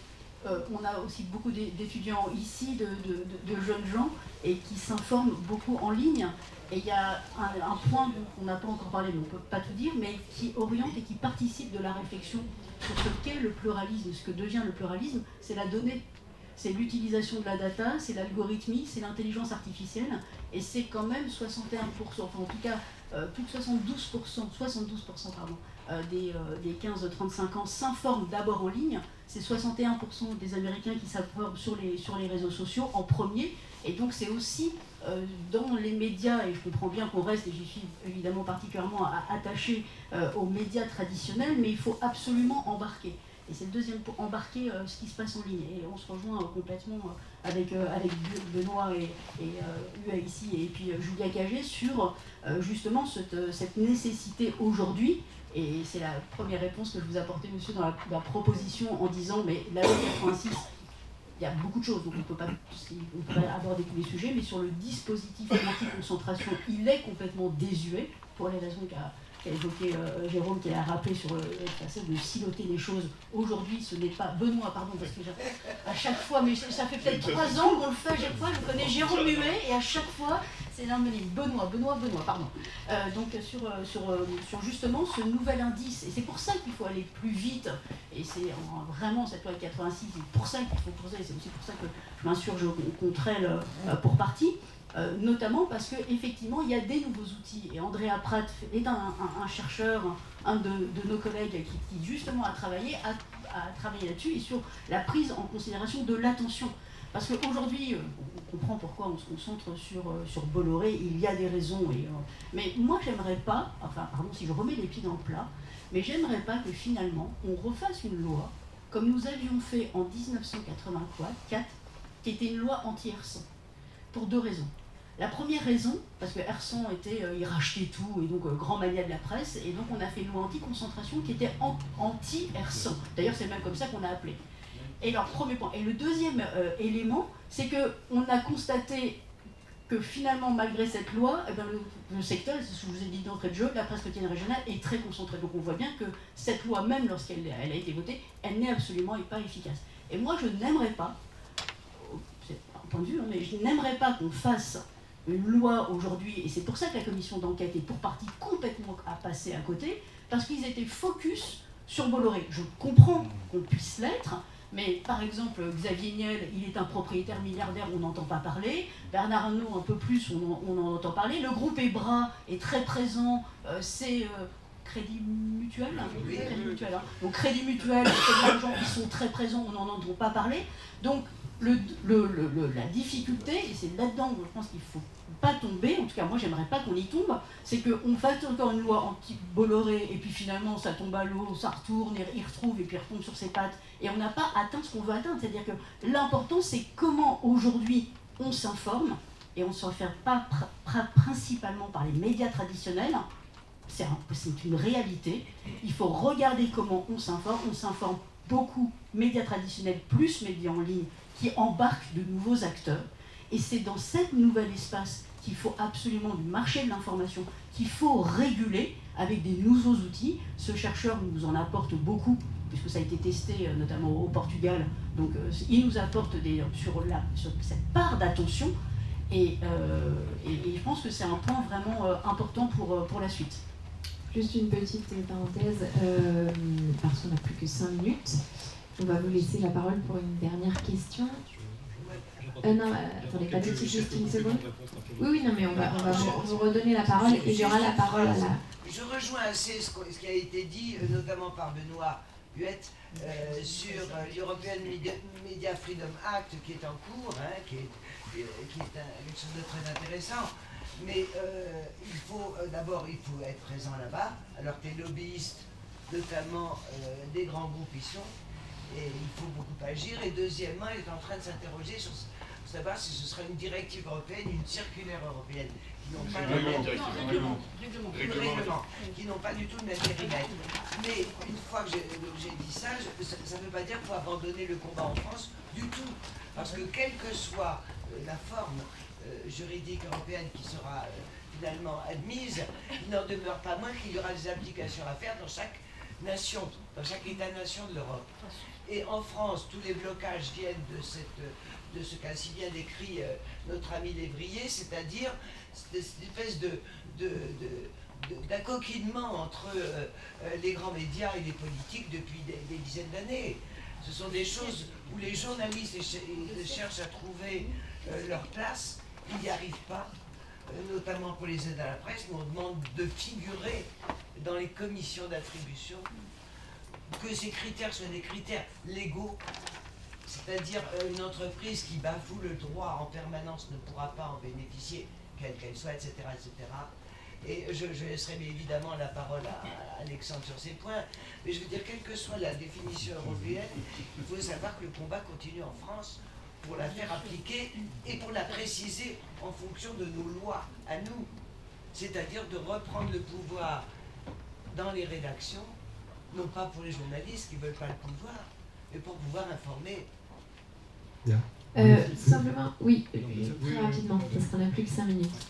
on a aussi beaucoup d'étudiants ici, de jeunes gens, et qui s'informent beaucoup en ligne. Et il y a un point dont on n'a pas encore parlé, mais on ne peut pas tout dire, mais qui oriente et qui participe de la réflexion sur ce qu'est le pluralisme, ce que devient le pluralisme, c'est la donnée. C'est l'utilisation de la data, c'est l'algorithmie, c'est l'intelligence artificielle, et c'est quand même 61%, enfin en tout cas plus de 72% des 15-35 ans s'informent d'abord en ligne. C'est 61% des Américains qui s'informent sur les réseaux sociaux en premier, et donc c'est aussi dans les médias, et je comprends bien qu'on reste, et j'y suis évidemment particulièrement attaché aux médias traditionnels, mais il faut absolument embarquer. Et c'est le deuxième pour embarquer ce qui se passe en ligne. Et on se rejoint complètement avec Benoît et Ua ici, et puis Julia Cagé sur justement cette nécessité aujourd'hui. Et c'est la première réponse que je vous apportais, monsieur, dans la proposition en disant, mais la loi 86, il y a beaucoup de choses, donc on ne peut pas aborder tous les sujets, mais sur le dispositif anti-concentration, il est complètement désuet, pour les raisons qu'a évoqué Jérôme, qui a rappelé sur le passé de siloter les choses. Aujourd'hui, ce n'est pas Benoît, pardon, parce que à chaque fois, mais ça fait peut-être 3 ans qu'on le fait à chaque fois, je connais Jérôme Muet, et à chaque fois, c'est l'harmonie. Benoît, pardon. Donc sur justement ce nouvel indice, et c'est pour ça qu'il faut aller plus vite, et c'est vraiment cette loi 86, c'est pour ça qu'il faut poser, c'est aussi pour ça que je m'insurge contre elle pour partie. Notamment parce qu'effectivement il y a des nouveaux outils, et Andrea Pratt est un chercheur, un de nos collègues qui justement a travaillé là-dessus et sur la prise en considération de l'attention. Parce qu'aujourd'hui, on comprend pourquoi on se concentre sur Bolloré, il y a des raisons, mais moi j'aimerais pas, enfin pardon si je remets les pieds dans le plat, mais j'aimerais pas que finalement on refasse une loi comme nous avions fait en 1984, qui était une loi anti-Hersan, pour 2 raisons. La première raison, parce que Hersan il rachetait tout, et donc grand mania de la presse, et donc on a fait une loi anti-concentration qui était anti-Hersan. D'ailleurs, c'est même comme ça qu'on a appelé. Et alors, premier point. Et le deuxième élément, c'est qu'on a constaté que finalement, malgré cette loi, eh ben, le secteur, c'est ce que je vous ai dit d'entrée de jeu, la presse quotidienne régionale est très concentrée. Donc on voit bien que cette loi, même lorsqu'elle a été votée, elle n'est absolument pas efficace. Et moi, je n'aimerais pas, c'est un point de vue, mais je n'aimerais pas qu'on fasse une loi aujourd'hui, et c'est pour ça que la commission d'enquête est pour partie complètement à passer à côté, parce qu'ils étaient focus sur Bolloré. Je comprends qu'on puisse l'être, mais par exemple, Xavier Niel, il est un propriétaire milliardaire, on n'entend pas parler. Bernard Arnault, un peu plus, on en entend parler. Le groupe EBRA est très présent, c'est Crédit Mutuel, Crédit Mutuel, hein. Donc Crédit Mutuel, les gens qui sont très présents, on n'en entend pas parler. Donc la difficulté, et c'est là-dedans que je pense qu'il ne faut pas tomber, en tout cas moi j'aimerais pas qu'on y tombe, c'est qu'on fasse encore une loi anti-Bolloré et puis finalement ça tombe à l'eau, ça retourne, il retrouve et puis il retombe sur ses pattes et on n'a pas atteint ce qu'on veut atteindre. C'est-à-dire que l'important c'est comment aujourd'hui on s'informe et on ne s'en fait pas principalement par les médias traditionnels. C'est une réalité. Il faut regarder comment on s'informe beaucoup, médias traditionnels plus médias en ligne, qui embarquent de nouveaux acteurs. Et c'est dans cet nouvel espace qu'il faut absolument du marché de l'information, qu'il faut réguler avec des nouveaux outils. Ce chercheur nous en apporte beaucoup, puisque ça a été testé notamment au Portugal. Donc il nous apporte sur cette part d'attention. Et je pense que c'est un point vraiment important pour la suite. Juste une petite parenthèse, parce qu'on n'a plus que 5 minutes. On va vous laisser la parole pour une dernière question. Non, attendez, pas tout de suite, juste une seconde. Oui, non, mais on va vous redonner la parole et il y aura la parole à la... Je rejoins assez ce qui a été dit, notamment par Benoît Huette, sur l'European Media Freedom Act qui est en cours, hein, qui est quelque chose de très intéressant. Mais il faut d'abord être présent là-bas, alors que les lobbyistes, notamment des grands groupes, y sont, et il faut beaucoup agir. Et deuxièmement, il est en train de s'interroger sur savoir si ce sera une directive européenne, une circulaire européenne, qui n'ont pas qui n'ont pas du tout le même périmètre. Mais une fois que j'ai dit ça, ça ne veut pas dire qu'il faut abandonner le combat en France du tout, parce que quelle que soit la forme juridique européenne qui sera finalement admise, il n'en demeure pas moins qu'il y aura des applications à faire dans chaque nation, dans chaque État-nation de l'Europe. Et en France, tous les blocages viennent de ce qu'a si bien décrit notre ami Lévrier, c'est-à-dire cette espèce d'accoquinement entre les grands médias et les politiques depuis des dizaines d'années. Ce sont des choses où les journalistes cherchent à trouver leur place, ils n'y arrivent pas, notamment pour les aides à la presse, mais on demande de figurer dans les commissions d'attribution, que ces critères soient des critères légaux, c'est-à-dire une entreprise qui bafoue le droit en permanence ne pourra pas en bénéficier, quelle qu'elle soit, etc., etc. Et je laisserai bien évidemment la parole à Alexandre sur ces points, mais je veux dire, quelle que soit la définition européenne, il faut savoir que le combat continue en France pour la faire appliquer et pour la préciser en fonction de nos lois à nous, c'est-à-dire de reprendre le pouvoir dans les rédactions, non pas pour les journalistes qui ne veulent pas le pouvoir, mais pour pouvoir informer. Bien. Simplement, oui, très rapidement, parce qu'on n'a plus que 5 minutes.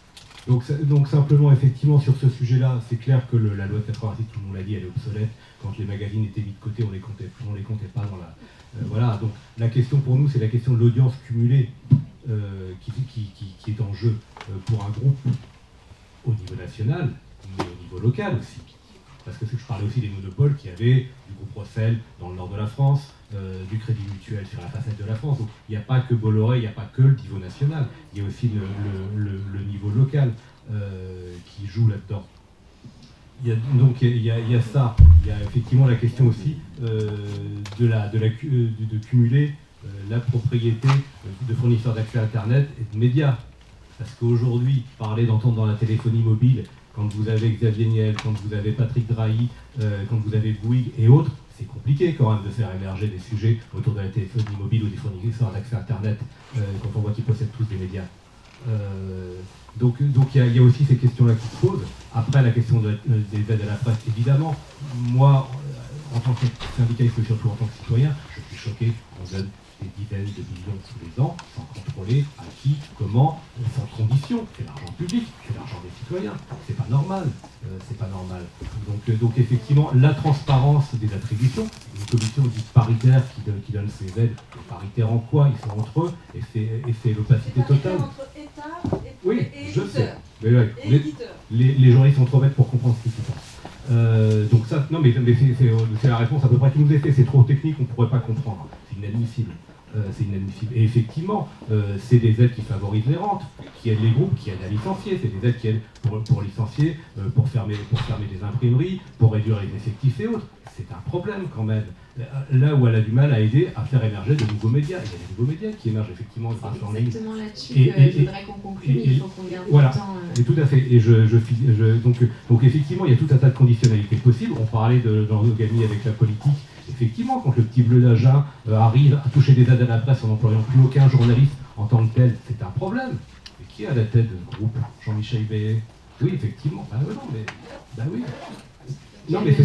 Donc simplement, effectivement, sur ce sujet-là, c'est clair que la loi de 86, tout le monde l'a dit, elle est obsolète. Quand les magazines étaient mis de côté, on les comptait pas dans la... voilà, donc la question pour nous, c'est la question de l'audience cumulée qui est en jeu pour un groupe au niveau national, mais au niveau local aussi. Parce que je parlais aussi des monopoles qu'il y avait, du groupe Rossel dans le nord de la France, du Crédit Mutuel sur la façade de la France. Donc il n'y a pas que Bolloré, il n'y a pas que le niveau national, il y a aussi le niveau local qui joue là-dedans. Donc il y a ça, il y a effectivement la question aussi de cumuler la propriété de fournisseurs d'accès à Internet et de médias. Parce qu'aujourd'hui, d'entendre dans la téléphonie mobile, quand vous avez Xavier Niel, quand vous avez Patrick Drahi, quand vous avez Bouygues et autres, c'est compliqué quand même de faire émerger des sujets autour de la téléphonie mobile ou des fournisseurs d'accès à Internet quand on voit qu'ils possèdent tous des médias. Donc il y a aussi ces questions-là qui se posent. Après, la question des aides à la presse, évidemment, moi, en tant que syndicaliste, mais surtout en tant que citoyen, je suis choqué qu'on donne des dizaines de millions tous les ans, sans contrôler à qui, comment, sans condition. C'est l'argent public, c'est l'argent des citoyens. C'est pas normal. C'est pas normal. Donc effectivement, la transparence des attributions, une commission dite paritaire qui donne ses aides, les paritaires en quoi? Ils sont entre eux, et c'est l'opacité totale. Entre État Oui, et je éditeur. sais. Mais ouais, Et éditeur. les journalistes sont trop bêtes pour comprendre ce qu'ils pensent. Donc ça, non mais c'est la réponse à peu près qui nous est faite. C'est trop technique, on ne pourrait pas comprendre. C'est inadmissible. C'est inadmissible. Et effectivement, c'est des aides qui favorisent les rentes, qui aident les groupes, qui aident à licencier. C'est des aides qui aident pour licencier, pour fermer des imprimeries, pour réduire les effectifs et autres. C'est un problème quand même. Là où elle a du mal à aider à faire émerger de nouveaux médias. Il y a des nouveaux médias qui émergent effectivement grâce en ligne. C'est exactement là-dessus que je voudrais qu'on conclue, mais il faut qu'on garde voilà, le temps. et tout à fait. Et donc effectivement, il y a tout un tas de conditionnalités possibles. On parlait de l'endogamie avec la politique. Effectivement, quand le petit bleu d'Agen arrive à toucher des aides à la presse en n'employant plus aucun journaliste en tant que tel, c'est un problème. Et qui est à la tête de ce groupe? Jean-Michel Béet? Oui, effectivement. Bah non, mais... Bah oui. Non, mais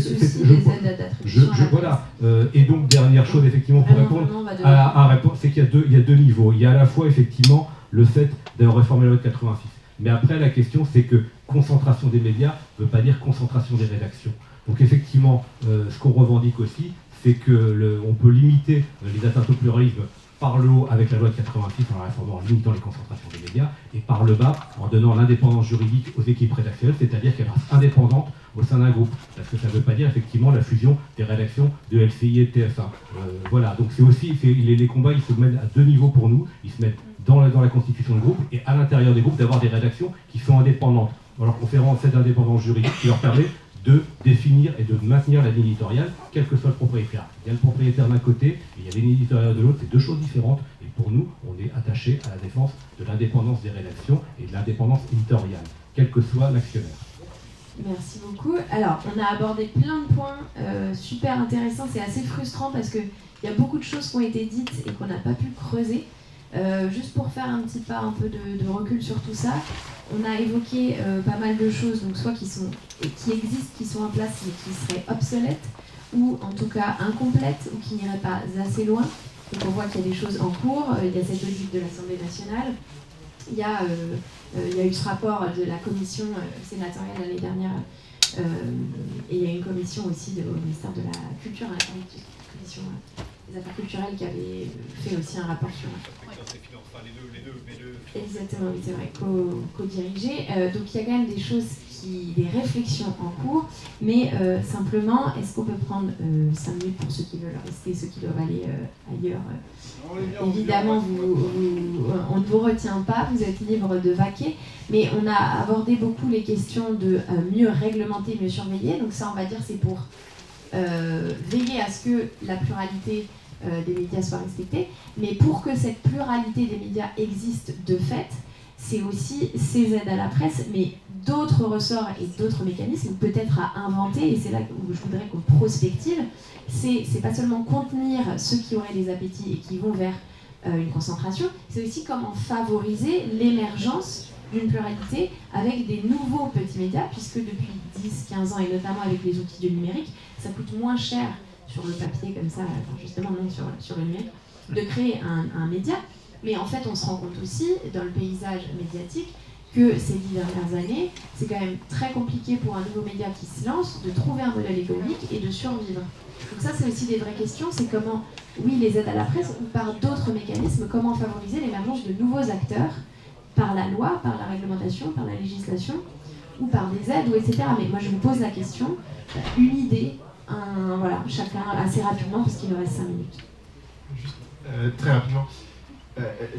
voilà. Et donc, dernière chose, effectivement, pour répondre à répondre, c'est qu'il y a deux niveaux. Il y a à la fois, effectivement, le fait d'avoir réformé la loi de 86. Mais après, la question, c'est que concentration des médias ne veut pas dire concentration des rédactions. Donc, effectivement, ce qu'on revendique aussi, c'est qu'on peut limiter les atteintes au pluralisme par le haut avec la loi de 86 en la réformant, en limitant les concentrations des médias, et par le bas en donnant l'indépendance juridique aux équipes rédactionnelles, c'est-à-dire qu'elles restent indépendantes au sein d'un groupe. Parce que ça ne veut pas dire effectivement la fusion des rédactions de LCI et de TF1. Voilà, donc c'est aussi, les combats, ils se mettent à deux niveaux pour nous. Ils se mettent dans la constitution de groupe et à l'intérieur des groupes d'avoir des rédactions qui sont indépendantes. Alors conférant cette indépendance juridique qui leur permet de définir et de maintenir la ligne éditoriale, quel que soit le propriétaire. Il y a le propriétaire d'un côté et il y a la ligne éditoriale de l'autre, c'est deux choses différentes. Et pour nous, on est attaché à la défense de l'indépendance des rédactions et de l'indépendance éditoriale, quel que soit l'actionnaire. Merci beaucoup. Alors, on a abordé plein de points super intéressants. C'est assez frustrant parce qu'il y a beaucoup de choses qui ont été dites et qu'on n'a pas pu creuser. Juste pour faire un petit pas un peu de recul sur tout ça, on a évoqué pas mal de choses, donc soit qui existent, qui sont en place mais qui seraient obsolètes, ou en tout cas incomplètes, ou qui n'iraient pas assez loin. Donc on voit qu'il y a des choses en cours. Il y a cette audit de l'Assemblée nationale. Il y a eu ce rapport de la commission sénatoriale l'année dernière, et il y a une commission aussi au ministère de la Culture, la commission des affaires culturelles qui avait fait aussi un rapport sur... Les deux. Exactement, oui, c'est vrai, co-dirigé. Donc il y a quand même des choses, des réflexions en cours, mais simplement, est-ce qu'on peut prendre 5 minutes pour ceux qui veulent rester, ceux qui doivent aller ailleurs évidemment, on ne vous retient pas, vous êtes libre de vaquer, mais on a abordé beaucoup les questions de mieux réglementer, mieux surveiller. Donc ça, on va dire, c'est pour veiller à ce que la pluralité des médias soit respectée. Mais pour que cette pluralité des médias existe de fait, c'est aussi ces aides à la presse, mais d'autres ressorts et d'autres mécanismes peut-être à inventer, et c'est là où je voudrais qu'on prospective. C'est pas seulement contenir ceux qui auraient des appétits et qui vont vers une concentration, c'est aussi comment favoriser l'émergence d'une pluralité avec des nouveaux petits médias, puisque depuis 10-15 ans, et notamment avec les outils du numérique, ça coûte moins cher sur le papier comme ça, enfin justement non sur le numérique, de créer un média. Mais en fait, on se rend compte aussi, dans le paysage médiatique, que ces 10 dernières années, c'est quand même très compliqué pour un nouveau média qui se lance de trouver un modèle économique et de survivre. Donc ça, c'est aussi des vraies questions, c'est comment, oui, les aides à la presse, ou par d'autres mécanismes, comment favoriser l'émergence de nouveaux acteurs, par la loi, par la réglementation, par la législation, ou par des aides, ou etc. Mais moi, je vous pose la question, une idée, voilà, chacun assez rapidement, parce qu'il nous reste 5 minutes. Juste très rapidement.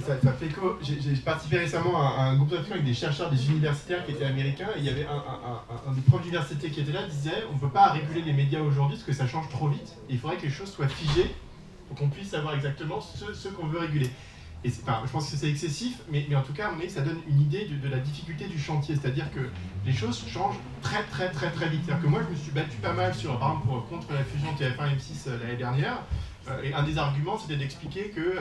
Ça fait écho. J'ai participé récemment à un groupe de réflexion avec des chercheurs, des universitaires qui étaient américains. Et il y avait un des profs d'université qui était là, disait on ne peut pas réguler les médias aujourd'hui parce que ça change trop vite. Et il faudrait que les choses soient figées pour qu'on puisse savoir exactement ce qu'on veut réguler. Et je pense que c'est excessif, mais en tout cas, ça donne une idée de la difficulté du chantier. C'est-à-dire que les choses changent très vite. C'est-à-dire que moi, je me suis battu pas mal par exemple, contre la fusion TF1-M6 l'année dernière. Et un des arguments, c'était d'expliquer que,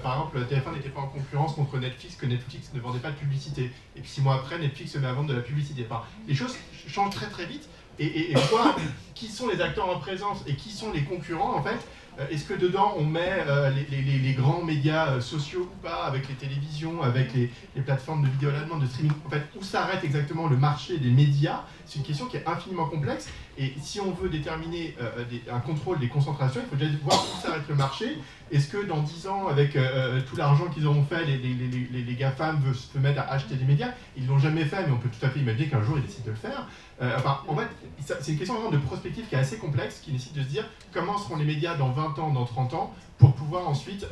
par exemple, TF1 n'était pas en concurrence contre Netflix, que Netflix ne vendait pas de publicité. Et puis 6 mois après, Netflix se met à vendre de la publicité. Enfin, les choses changent très vite. Et moi, qui sont les acteurs en présence et qui sont les concurrents en fait. Est-ce que dedans on met les grands médias sociaux ou pas, avec les télévisions, avec les plateformes de vidéo à la demande, de streaming? En fait, où s'arrête exactement le marché des médias? C'est une question qui est infiniment complexe. Et si on veut déterminer un contrôle des concentrations, il faut déjà voir où s'arrête le marché. Est-ce que dans 10 ans, avec tout l'argent qu'ils auront fait, les GAFAM veulent se mettre à acheter des médias? Ils ne l'ont jamais fait, mais on peut tout à fait imaginer qu'un jour ils décident de le faire. En fait, c'est une question vraiment de prospective qui est assez complexe, qui nécessite de se dire comment seront les médias dans 20 ans, dans 30 ans, pour pouvoir ensuite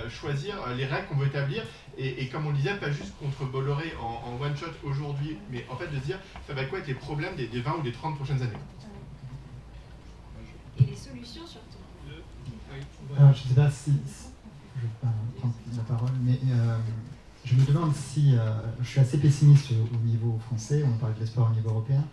choisir les règles qu'on veut établir. Et comme on le disait, pas juste contre Bolloré en one shot aujourd'hui, mais en fait de se dire ça va quoi être les problèmes des 20 ou des 30 prochaines années. Et les solutions surtout. Alors, je ne sais pas si je vais pas prendre la parole, mais je me demande si je suis assez pessimiste au niveau français, on parle de l'espoir au niveau européen.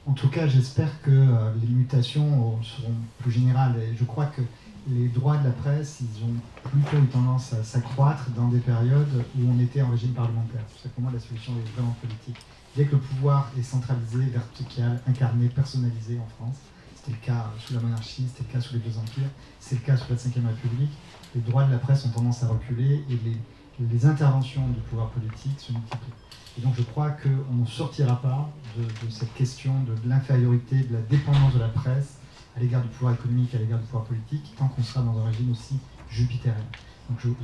En tout cas, j'espère que les mutations seront plus générales. Et je crois que les droits de la presse, ils ont plutôt eu tendance à s'accroître dans des périodes où on était en régime parlementaire. C'est pour moi la solution est vraiment politique. Dès que le pouvoir est centralisé, vertical, incarné, personnalisé en France, c'était le cas sous la monarchie, c'était le cas sous les deux empires, c'est le cas sous la Ve République, les droits de la presse ont tendance à reculer et les interventions du pouvoir politique se multiplient. Et donc je crois qu'on ne sortira pas de cette question de l'infériorité, de la dépendance de la presse à l'égard du pouvoir économique, à l'égard du pouvoir politique, tant qu'on sera dans un régime aussi jupitérien. Donc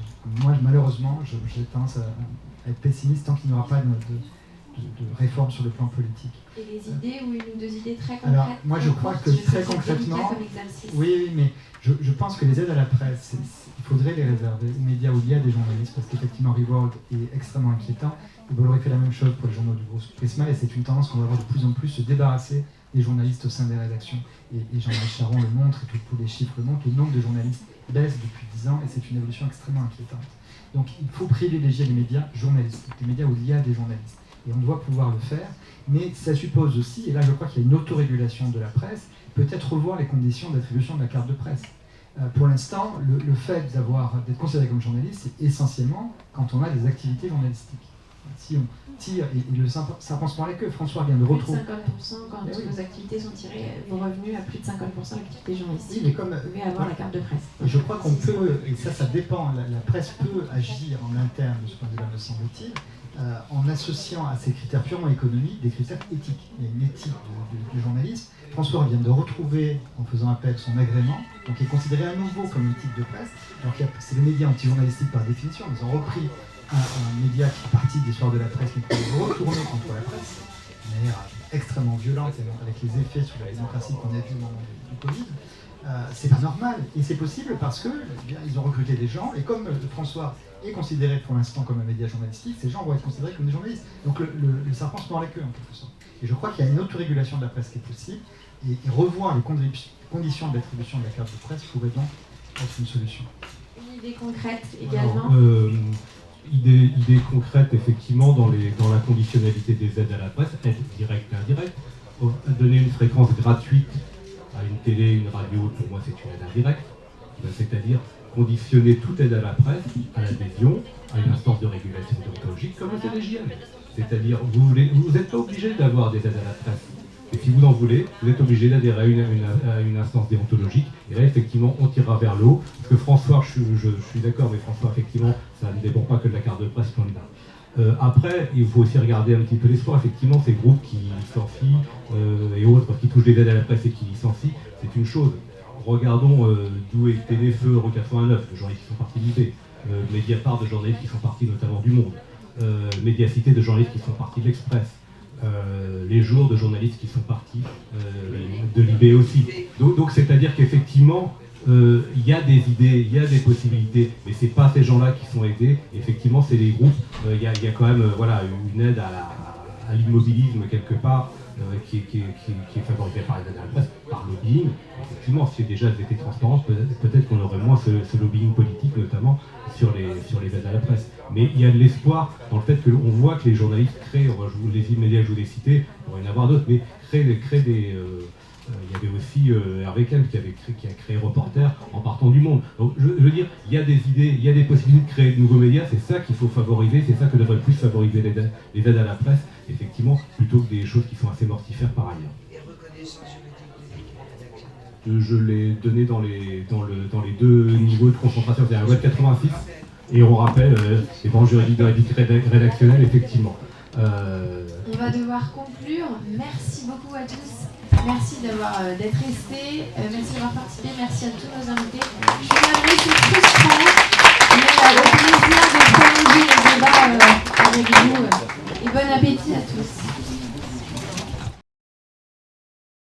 moi, malheureusement, j'ai tendance à être pessimiste tant qu'il n'y aura pas de réforme sur le plan politique. Et les idées ou une ou deux idées très concrètes? Alors, moi je crois que très concrètement, oui, mais je pense que les aides à la presse, il faudrait les réserver aux médias où il y a des journalistes, parce qu'effectivement Reworld est extrêmement inquiétant. Et Bolloré fait la même chose pour les journaux du groupe Prisma, et c'est une tendance qu'on va voir de plus en plus se débarrasser des journalistes au sein des rédactions. Et Jean-Marie Charon le montre, et tous les chiffres le montrent, le nombre de journalistes baisse depuis 10 ans, et c'est une évolution extrêmement inquiétante. Donc il faut privilégier les médias journalistiques, les médias où il y a des journalistes. Et on doit pouvoir le faire, mais ça suppose aussi, et là je crois qu'il y a une autorégulation de la presse, peut-être revoir les conditions d'attribution de la carte de presse. Pour l'instant, le fait d'être considéré comme journaliste, c'est essentiellement quand on a des activités journalistiques. Si on tire, et le serpent se mord la queue, François vient de retrouver... Plus de 50% quand toutes vos activités sont tirées, vos revenus à plus de 50% d'activités journalistiques, oui, mais comme, vous pouvez avoir la carte de presse. Et je crois qu'on peut, et ça dépend, la presse peut agir en interne de ce point de vue-là, me semble-t-il, en associant à ces critères purement économiques des critères éthiques. Il y a une éthique du journalisme. François vient de retrouver, en faisant appel, son agrément, donc il est considéré à nouveau comme éthique de presse. Alors c'est les médias anti-journalistiques par définition, ils ont repris un média qui fait partie des soirs de la presse, mais qui est retourné contre la presse, de manière extrêmement violente, avec les effets sur la démocratie qu'on a vu au moment du Covid. C'est pas normal, et c'est possible parce que ils ont recruté des gens, et comme François est considéré pour l'instant comme un média journalistique, ces gens vont être considérés comme des journalistes. Donc le serpent se mord la queue en quelque sorte. Et je crois qu'il y a une autorégulation de la presse qui est possible, et revoir les conditions d'attribution de la carte de presse pourrait donc être une solution. Une idée concrète également. Idée concrète, effectivement, dans la conditionnalité des aides à la presse, aides directes et indirectes. Donner une fréquence gratuite à une télé, une radio, pour moi c'est une aide indirecte. C'est-à-dire conditionner toute aide à la presse à l'adhésion à une instance de régulation déontologique comme le CDJM. C'est-à-dire, vous n'êtes pas obligé d'avoir des aides à la presse. Et si vous en voulez, vous êtes obligé d'adhérer à une instance déontologique. Et là, effectivement, on tirera vers le haut. Parce que François, je suis d'accord, mais François, effectivement, ça ne dépend pas que de la carte de presse candidat. Après, il faut aussi regarder un petit peu l'espoir. Effectivement, ces groupes qui licencient et autres, qui touchent des aides à la presse et qui licencient, c'est une chose. Regardons d'où était né Feu Euro 89, de journalistes qui sont partis d'IP, Mediapart de journalistes qui sont partis notamment du Monde, Médiacité de journalistes qui sont partis de l'Express. Les jours de journalistes qui sont partis de l'IB aussi. Donc c'est-à-dire qu'effectivement, il y a des idées, il y a des possibilités, mais c'est pas ces gens-là qui sont aidés. Effectivement, c'est les groupes. Il y a quand même une aide à l'immobilisme quelque part qui est favorisée par les aides à la presse, par lobbying. Effectivement, si déjà elles étaient transparentes, peut-être qu'on aurait moins ce lobbying politique, notamment sur les aides à la presse. Mais il y a de l'espoir dans le fait qu'on voit que les journalistes créent, les médias, je vous les citer, il va y en avoir d'autres, mais créent Il y avait aussi Hervé Kemp qui a créé Reporter en partant du monde. Donc je veux dire, il y a des idées, il y a des possibilités de créer de nouveaux médias, c'est ça qu'il faut favoriser, c'est ça que devrait plus favoriser les aides à la presse, effectivement, plutôt que des choses qui sont assez mortifères par ailleurs. Et reconnaissance juridique je l'ai donné dans les deux niveaux de concentration, c'est-à-dire la loi de 86, et on rappelle les branches juridiques de l'éthique rédactionnelle, effectivement. On va devoir conclure. Merci beaucoup à tous. Merci d'être restés. Merci d'avoir participé. Merci à tous nos invités. Je suis navrée, c'est frustrant, mais au plaisir de prolonger le débat avec vous. Et bon appétit à tous.